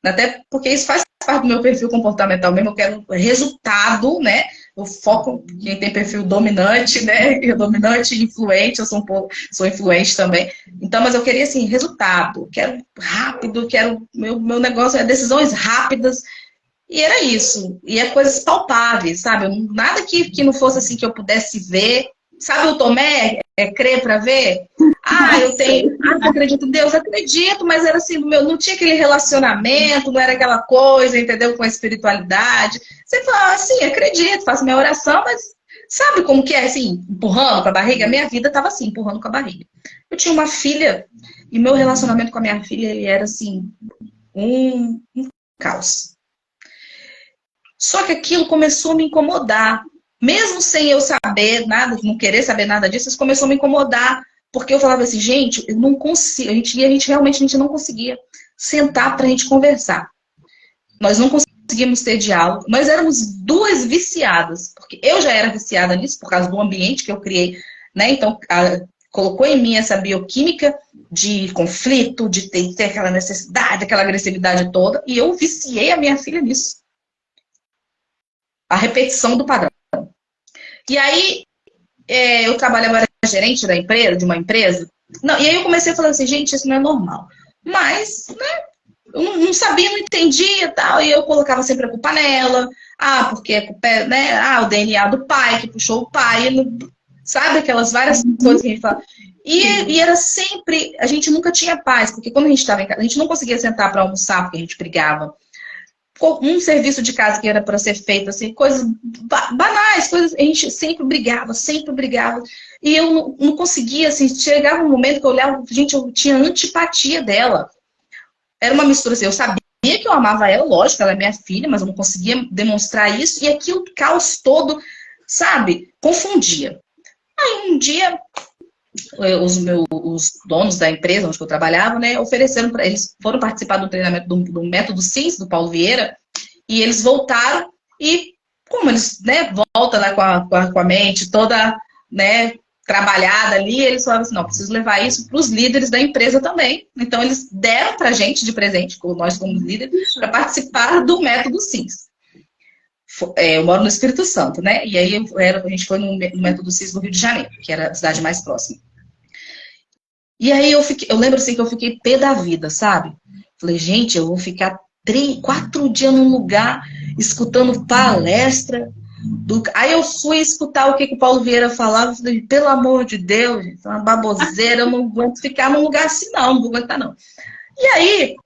[SPEAKER 2] até porque isso faz parte do meu perfil comportamental mesmo, eu quero resultado, né? Eu foco quem tem perfil dominante, né? Dominante e influente, eu sou sou influente também. Então, mas eu queria, assim, resultado. Quero rápido, meu negócio é decisões rápidas. E era isso. E é coisas palpáveis, sabe? Nada que não fosse assim que eu pudesse ver. Sabe o Tomé? É crer para ver? Eu acredito em Deus, acredito, mas era assim, não tinha aquele relacionamento, não era aquela coisa, entendeu? Com a espiritualidade. Você fala assim, acredito, faço minha oração, mas sabe como que é, assim, empurrando com a barriga? A minha vida estava assim, empurrando com a barriga. Eu tinha uma filha, e meu relacionamento com a minha filha, ele era assim, um caos. Só que aquilo começou a me incomodar. Mesmo sem eu saber nada, não querer saber nada disso, isso começou a me incomodar. Porque eu falava assim, gente, eu não consigo. A gente realmente não conseguia sentar pra gente conversar. Nós não conseguimos ter diálogo. Nós éramos duas viciadas. Porque eu já era viciada nisso, por causa do ambiente que eu criei, né? Então, colocou em mim essa bioquímica de conflito, de ter aquela necessidade, aquela agressividade toda. E eu viciei a minha filha nisso. A repetição do padrão. E aí, eu trabalhava, era gerente da empresa, de uma empresa. Não, e aí eu comecei a falar assim, gente, isso não é normal. Mas, né, eu não sabia, não entendia e tal. E eu colocava sempre a culpa nela. Porque a culpa é, né? O DNA do pai, que puxou o pai. Sabe, aquelas várias coisas que a gente fala. E era sempre, a gente nunca tinha paz. Porque quando a gente estava em casa, a gente não conseguia sentar para almoçar, porque a gente brigava. Um serviço de casa que era para ser feito, assim, coisas banais, coisas, a gente sempre brigava, e eu não conseguia, assim, chegava um momento que eu olhava, gente, eu tinha antipatia dela, era uma mistura, assim, eu sabia que eu amava ela, lógico, ela é minha filha, mas eu não conseguia demonstrar isso, e aquilo, o caos todo, sabe, confundia. Aí um dia, os donos da empresa onde eu trabalhava, né, ofereceram para eles, foram participar do treinamento do método SINS, do Paulo Vieira, e eles voltaram e, como eles, né, voltam lá com a mente toda, né, trabalhada ali, eles falaram assim, não, preciso levar isso para os líderes da empresa também. Então, eles deram para a gente de presente, nós como líderes, para participar do método SINS. Eu moro no Espírito Santo, né? E aí a gente foi no método SINS do Rio de Janeiro, que era a cidade mais próxima. E aí eu lembro assim que eu fiquei pé da vida, sabe? Falei, gente, eu vou ficar 4 dias num lugar escutando palestra. Aí eu fui escutar o que o Paulo Vieira falava. Falei, pelo amor de Deus, gente, é uma baboseira, eu não aguento ficar num lugar assim, não vou aguentar, não. E aí,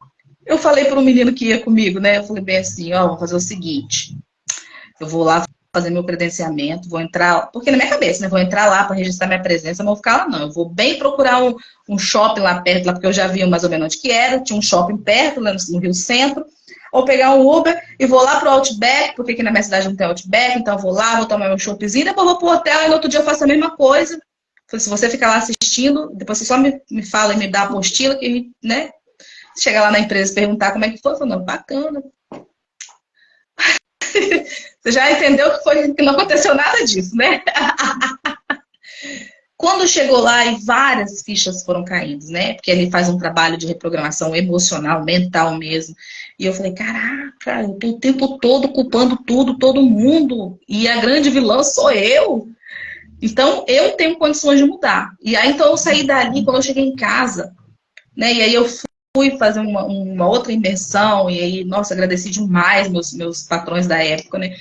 [SPEAKER 2] eu falei para o menino que ia comigo, né? Eu falei bem assim, vamos fazer o seguinte. Eu vou lá fazer meu credenciamento, vou entrar, porque na minha cabeça, né? Vou entrar lá para registrar minha presença, não vou ficar lá, não. Eu vou bem procurar um shopping lá perto, lá, porque eu já vi mais ou menos onde que era, tinha um shopping perto, lá no Rio Centro, ou pegar um Uber e vou lá pro Outback, porque aqui na minha cidade não tem Outback, então eu vou lá, vou tomar meu shoppingzinho, depois vou pro hotel e no outro dia eu faço a mesma coisa. Se você ficar lá assistindo, depois você só me fala e me dá a apostila, que, né? Chegar lá na empresa e perguntar como é que foi, eu falo, não, bacana. Você já entendeu que não aconteceu nada disso, né? Quando chegou lá e várias fichas foram caindo, né? Porque ele faz um trabalho de reprogramação emocional, mental mesmo. E eu falei, caraca, eu tô o tempo todo culpando tudo, todo mundo. E a grande vilã sou eu. Então, eu tenho condições de mudar. E aí, então, eu saí dali, quando eu cheguei em casa, né? E aí eu fui fazer uma outra imersão, e aí, nossa, agradeci demais meus patrões da época, né?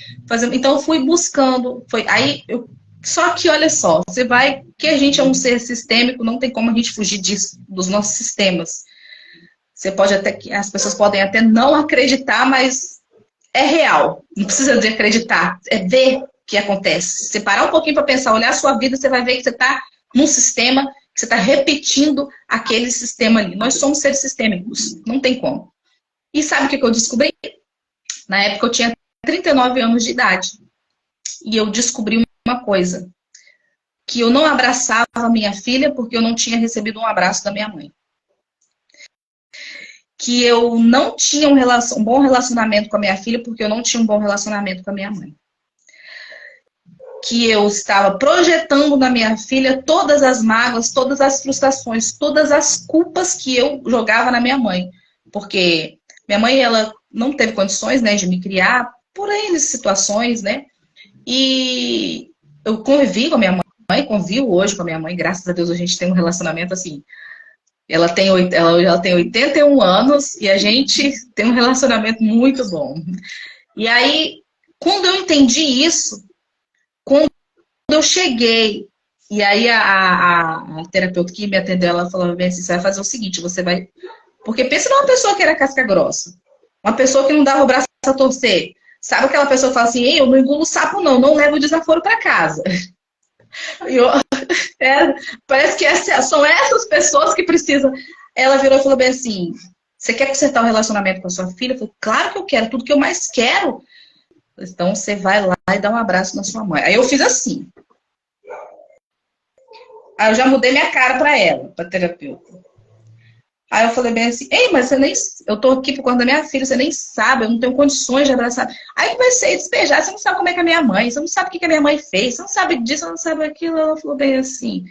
[SPEAKER 2] Então, eu fui buscando. Só que, olha só, que a gente é um ser sistêmico, não tem como a gente fugir disso, dos nossos sistemas. As pessoas podem até não acreditar, mas é real. Não precisa de acreditar, é ver o que acontece. Se parar um pouquinho para pensar, olhar a sua vida, você vai ver que você está num sistema, que você está repetindo aquele sistema ali. Nós somos seres sistêmicos, não tem como. E sabe o que eu descobri? Na época eu tinha 39 anos de idade. E eu descobri uma coisa. Que eu não abraçava a minha filha porque eu não tinha recebido um abraço da minha mãe. Que eu não tinha um bom relacionamento com a minha filha porque eu não tinha um bom relacionamento com a minha mãe. Que eu estava projetando na minha filha todas as mágoas, todas as frustrações, todas as culpas que eu jogava na minha mãe. Porque minha mãe, ela não teve condições, né, de me criar por N situações, né? E eu convivi com a minha mãe, convivo hoje com a minha mãe, graças a Deus a gente tem um relacionamento assim. Ela tem 81 anos e a gente tem um relacionamento muito bom. E aí, quando eu entendi isso, quando eu cheguei, e aí a terapeuta que me atendeu, ela falou bem assim, você vai fazer o seguinte, você vai... Porque pensa numa pessoa que era casca grossa, uma pessoa que não dava o braço a torcer. Sabe aquela pessoa que fala assim, eu não engulo sapo não levo o desaforo para casa. Parece que são essas pessoas que precisam. Ela virou e falou bem assim, você quer consertar o relacionamento com a sua filha? Eu falei, claro que eu quero, tudo que eu mais quero. Então você vai lá e dá um abraço na sua mãe. Aí eu fiz assim. Aí eu já mudei minha cara para ela, para terapeuta. Aí eu falei bem assim, ei, mas eu tô aqui por conta da minha filha, você nem sabe, eu não tenho condições de abraçar. Aí comecei a despejar, você não sabe como é que é a minha mãe, você não sabe o que a minha mãe fez, você não sabe disso, você não sabe aquilo. Ela falou bem assim,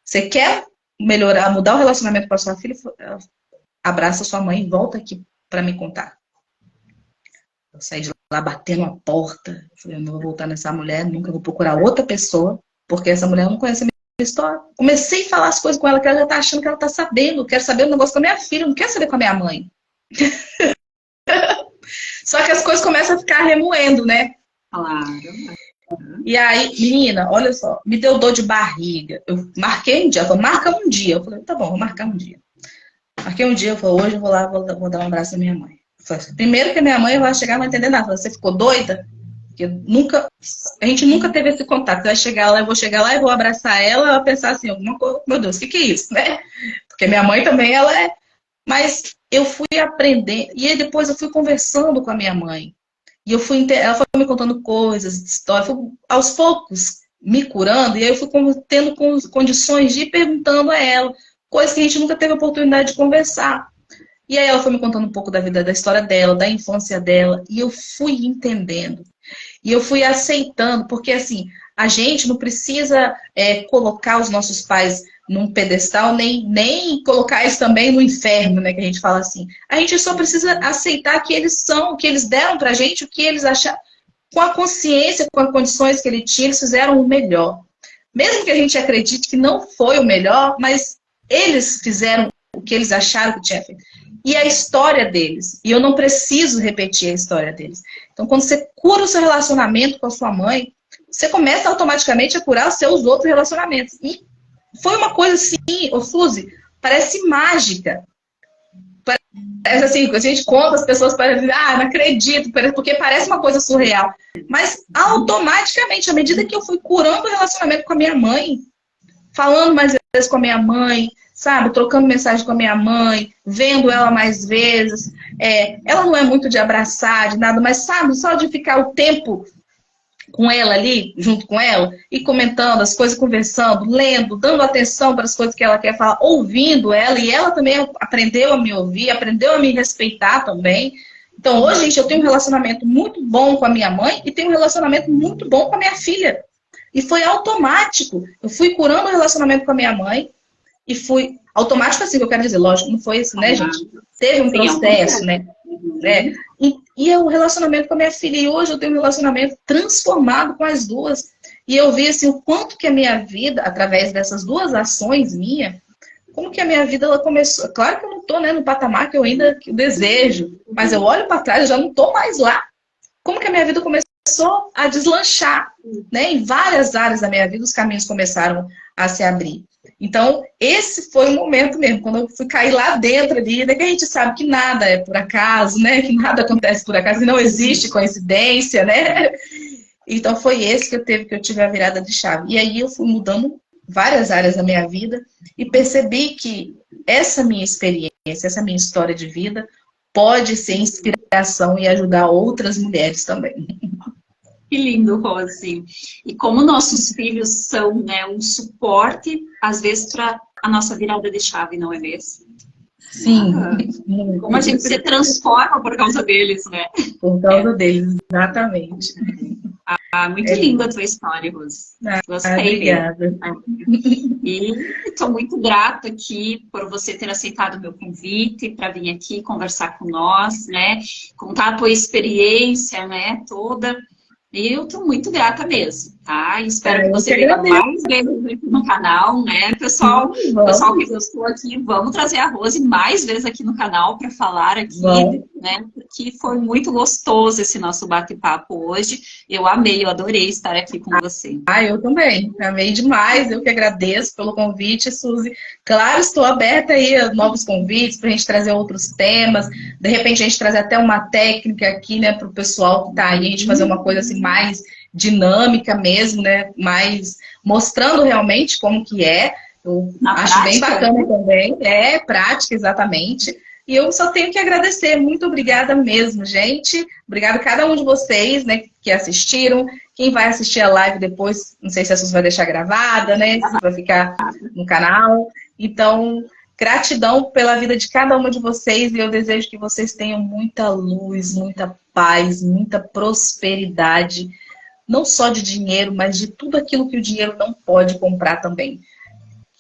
[SPEAKER 2] você quer melhorar, mudar o relacionamento com a sua filha? Abraça a sua mãe e volta aqui para me contar. Eu saí de lá batendo a porta, eu falei, eu não vou voltar nessa mulher, nunca vou procurar outra pessoa, porque essa mulher não conhece a minha história. Comecei a falar as coisas com ela que ela já tá achando que ela tá sabendo. Quero saber o negócio com a minha filha, não quero saber com a minha mãe. Só que as coisas começam a ficar remoendo, né?
[SPEAKER 3] Claro.
[SPEAKER 2] E aí, menina, olha só, me deu dor de barriga. Eu marquei um dia, ela falou, marca um dia. Eu falei, tá bom, vou marcar um dia. Marquei um dia, eu falei, hoje eu vou lá, vou dar um abraço à minha mãe. Eu falei, primeiro que a minha mãe vai chegar e não vai entender nada. Você ficou doida? A gente nunca teve esse contato. Eu vou chegar lá e vou abraçar ela, ela vai pensar assim, alguma coisa, meu Deus, o que é isso, né? Porque minha mãe também, ela é... Mas eu fui aprender, e aí depois eu fui conversando com a minha mãe. E ela foi me contando coisas, histórias, aos poucos me curando, e aí eu fui tendo condições de ir perguntando a ela, coisas que a gente nunca teve oportunidade de conversar. E aí ela foi me contando um pouco da vida, da história dela, da infância dela, e eu fui entendendo. E eu fui aceitando, porque assim, a gente não precisa colocar os nossos pais num pedestal, nem colocar eles também no inferno, né, que a gente fala assim. A gente só precisa aceitar que eles são, que eles deram pra gente, o que eles acharam, com a consciência, com as condições que ele tinha, eles fizeram o melhor. Mesmo que a gente acredite que não foi o melhor, mas eles fizeram o que eles acharam que tinha feito. E a história deles. E eu não preciso repetir a história deles. Então, quando você cura o seu relacionamento com a sua mãe, você começa automaticamente a curar os seus outros relacionamentos. E foi uma coisa assim, ô Suzy, parece mágica. parece assim, a gente conta, as pessoas parecem, não acredito, porque parece uma coisa surreal. Mas automaticamente, à medida que eu fui curando o relacionamento com a minha mãe, falando mais vezes com a minha mãe, sabe, trocando mensagem com a minha mãe, vendo ela mais vezes, ela não é muito de abraçar, de nada, mas sabe, só de ficar o tempo com ela ali, junto com ela, e comentando as coisas, conversando, lendo, dando atenção para as coisas que ela quer falar, ouvindo ela, e ela também aprendeu a me ouvir, aprendeu a me respeitar também. Então, hoje, gente, eu tenho um relacionamento muito bom com a minha mãe e tenho um relacionamento muito bom com a minha filha. E foi automático. Eu fui curando o relacionamento com a minha mãe e fui... Automático assim, que eu quero dizer, lógico, não foi isso, né, gente? Teve um processo, né? E o relacionamento com a minha filha. E hoje eu tenho um relacionamento transformado com as duas. E eu vi assim, o quanto que a minha vida, através dessas duas ações minhas, como que a minha vida ela começou. Claro que eu não estou, né, no patamar que eu ainda desejo, mas eu olho para trás, eu já não estou mais lá. Como que a minha vida começou a deslanchar, né? Em várias áreas da minha vida, os caminhos começaram a se abrir. Então, esse foi o momento mesmo, quando eu fui cair lá dentro ali, né, que a gente sabe que nada é por acaso, né? Que nada acontece por acaso, que não existe coincidência, né? Então, foi esse que eu tive a virada de chave. E aí eu fui mudando várias áreas da minha vida e percebi que essa minha experiência, essa minha história de vida pode ser inspiração e ajudar outras mulheres também.
[SPEAKER 3] Que lindo, Rose. E como nossos filhos são, né, um suporte, às vezes, para a nossa virada de chave, não é mesmo?
[SPEAKER 2] Sim.
[SPEAKER 3] Como a gente se transforma por causa deles, né?
[SPEAKER 2] Por causa deles, exatamente.
[SPEAKER 3] Muito linda a tua história, Rose. Gostei.
[SPEAKER 2] Obrigada.
[SPEAKER 3] E estou muito grata aqui por você ter aceitado o meu convite para vir aqui conversar com nós, né? Contar a tua experiência, né, toda. E eu estou muito grata mesmo, tá? Espero que você venha mais vezes aqui no canal, né? Pessoal que gostou aqui, vamos trazer a Rose mais vezes aqui no canal para falar aqui, né? Porque foi muito gostoso esse nosso bate-papo hoje. Eu amei, eu adorei estar aqui com você.
[SPEAKER 2] Eu também. Amei demais. Eu que agradeço pelo convite, Suzy. Claro, estou aberta aí a novos convites para a gente trazer outros temas. De repente, a gente trazer até uma técnica aqui, né, para o pessoal que está aí, a gente fazer uma coisa assim mais dinâmica mesmo, né? Mais mostrando realmente como que é. Eu acho prática, bem bacana também. Prática, exatamente. E eu só tenho que agradecer. Muito obrigada mesmo, gente. Obrigada a cada um de vocês, né, que assistiram. Quem vai assistir a live depois, não sei se a Suzy vai deixar gravada, né? Se vai ficar no canal. Então, gratidão pela vida de cada uma de vocês. E eu desejo que vocês tenham muita luz, muita paz, muita prosperidade. Não só de dinheiro, mas de tudo aquilo que o dinheiro não pode comprar também.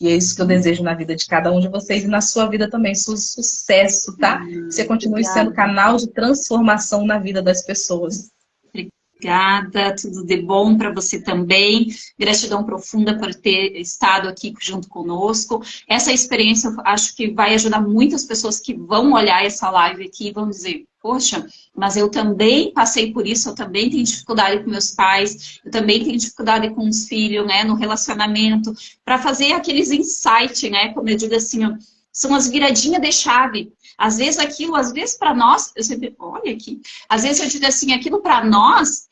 [SPEAKER 2] E é isso que eu desejo na vida de cada um de vocês e na sua vida também. Sucesso, tá? Que você continue sendo canal de transformação na vida das pessoas.
[SPEAKER 3] Obrigada, tudo de bom para você também. Gratidão profunda por ter estado aqui junto conosco. Essa experiência, eu acho que vai ajudar muitas pessoas que vão olhar essa live aqui e vão dizer: poxa, mas eu também passei por isso, eu também tenho dificuldade com meus pais, eu também tenho dificuldade com os filhos, né, no relacionamento, para fazer aqueles insights, né, como eu digo assim, ó, são as viradinhas de chave. Às vezes aquilo, às vezes para nós, eu sempre, olha aqui, às vezes eu digo assim, aquilo para nós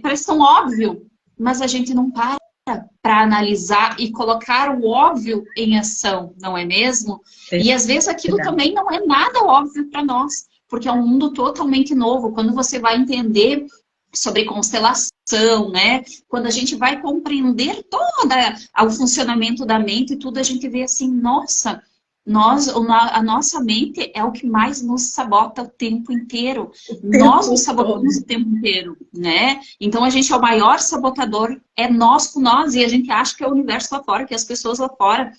[SPEAKER 3] parece tão óbvio, mas a gente não para analisar e colocar o óbvio em ação, não é mesmo? E às vezes aquilo também não é nada óbvio para nós, porque é um mundo totalmente novo. Quando você vai entender sobre constelação, né? Quando a gente vai compreender todo o funcionamento da mente e tudo, a gente vê assim, nossa, a nossa mente é o que mais nos sabota o tempo inteiro. Nós nos sabotamos o tempo inteiro, né? Então a gente é o maior sabotador, é nós com nós, e a gente acha que é o universo lá fora, que é as pessoas lá fora,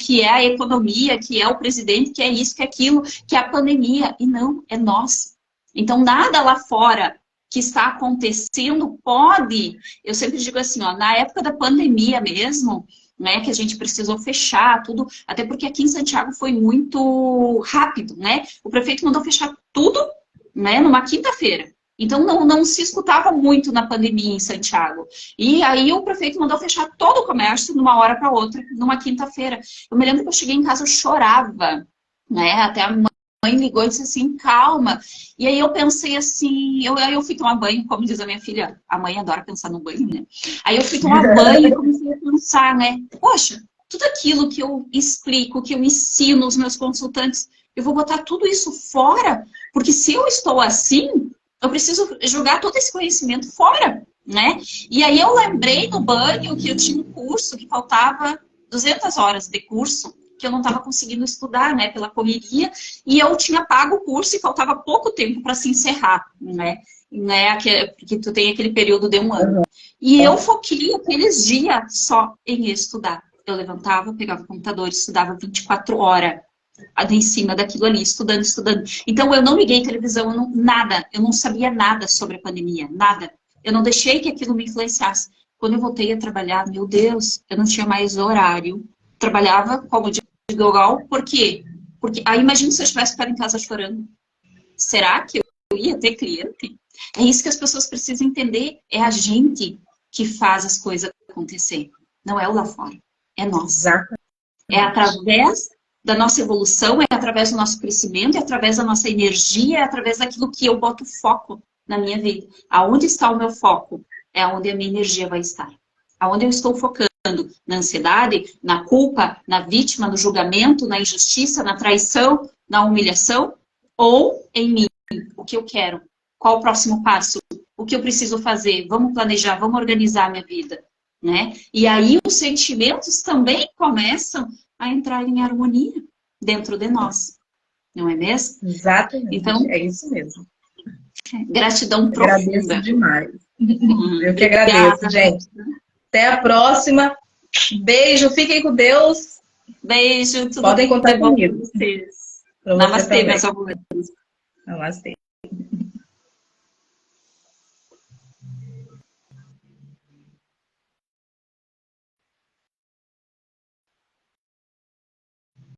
[SPEAKER 3] que é a economia, que é o presidente, que é isso, que é aquilo, que é a pandemia. E não, é nós. Então nada lá fora que está acontecendo pode... Eu sempre digo assim, ó, na época da pandemia mesmo, né, que a gente precisou fechar tudo, até porque aqui em Santiago foi muito rápido, né? O prefeito mandou fechar tudo, né, numa quinta-feira. Então não se escutava muito na pandemia em Santiago. E aí o prefeito mandou fechar todo o comércio de uma hora para outra, numa quinta-feira. Eu me lembro que eu cheguei em casa, eu chorava, né? Até a ligou e disse assim, calma. E aí eu pensei assim, eu fui tomar banho, como diz a minha filha, a mãe adora pensar no banho, né? Aí eu fui tomar banho e comecei a pensar, né? Poxa, tudo aquilo que eu explico, que eu ensino os meus consultantes, eu vou botar tudo isso fora, porque se eu estou assim, eu preciso jogar todo esse conhecimento fora, né? E aí eu lembrei no banho que eu tinha um curso que faltava 200 horas de curso, que eu não estava conseguindo estudar, né, pela correria, e eu tinha pago o curso e faltava pouco tempo para se encerrar, né? Porque tu tem aquele período de 1 ano. E eu foquei aqueles dias só em estudar. Eu levantava, pegava o computador, estudava 24 horas em cima daquilo ali, estudando. Então eu não liguei televisão, nada, eu não sabia nada sobre a pandemia, nada. Eu não deixei que aquilo me influenciasse. Quando eu voltei a trabalhar, meu Deus, eu não tinha mais horário. Trabalhava como de Google, por quê? Porque aí imagina se eu tivesse ficado em casa chorando. Será que eu ia ter cliente? É isso que as pessoas precisam entender. É a gente que faz as coisas acontecer. Não é o lá fora. É nós.
[SPEAKER 2] Exatamente.
[SPEAKER 3] É através da nossa evolução, é através do nosso crescimento, é através da nossa energia, é através daquilo que eu boto foco na minha vida. Aonde está o meu foco? É onde a minha energia vai estar. Aonde eu estou focando? Na ansiedade, na culpa, na vítima, no julgamento, na injustiça, na traição, na humilhação, ou em mim, o que eu quero, qual o próximo passo, o que eu preciso fazer, vamos planejar, vamos organizar a minha vida, né? E aí os sentimentos também começam a entrar em harmonia dentro de nós, não é mesmo?
[SPEAKER 2] Exatamente,
[SPEAKER 3] então,
[SPEAKER 2] é isso mesmo.
[SPEAKER 3] Gratidão
[SPEAKER 2] Agradeço
[SPEAKER 3] profunda.
[SPEAKER 2] demais. Eu que agradeço, gente. Até a próxima. Beijo, fiquem com Deus.
[SPEAKER 3] Beijo, tudo
[SPEAKER 2] Podem contar
[SPEAKER 3] de bom
[SPEAKER 2] comigo.
[SPEAKER 3] pra vocês.
[SPEAKER 2] Pra você
[SPEAKER 3] Namastê,
[SPEAKER 2] também.
[SPEAKER 3] meus amores.
[SPEAKER 2] Namastê.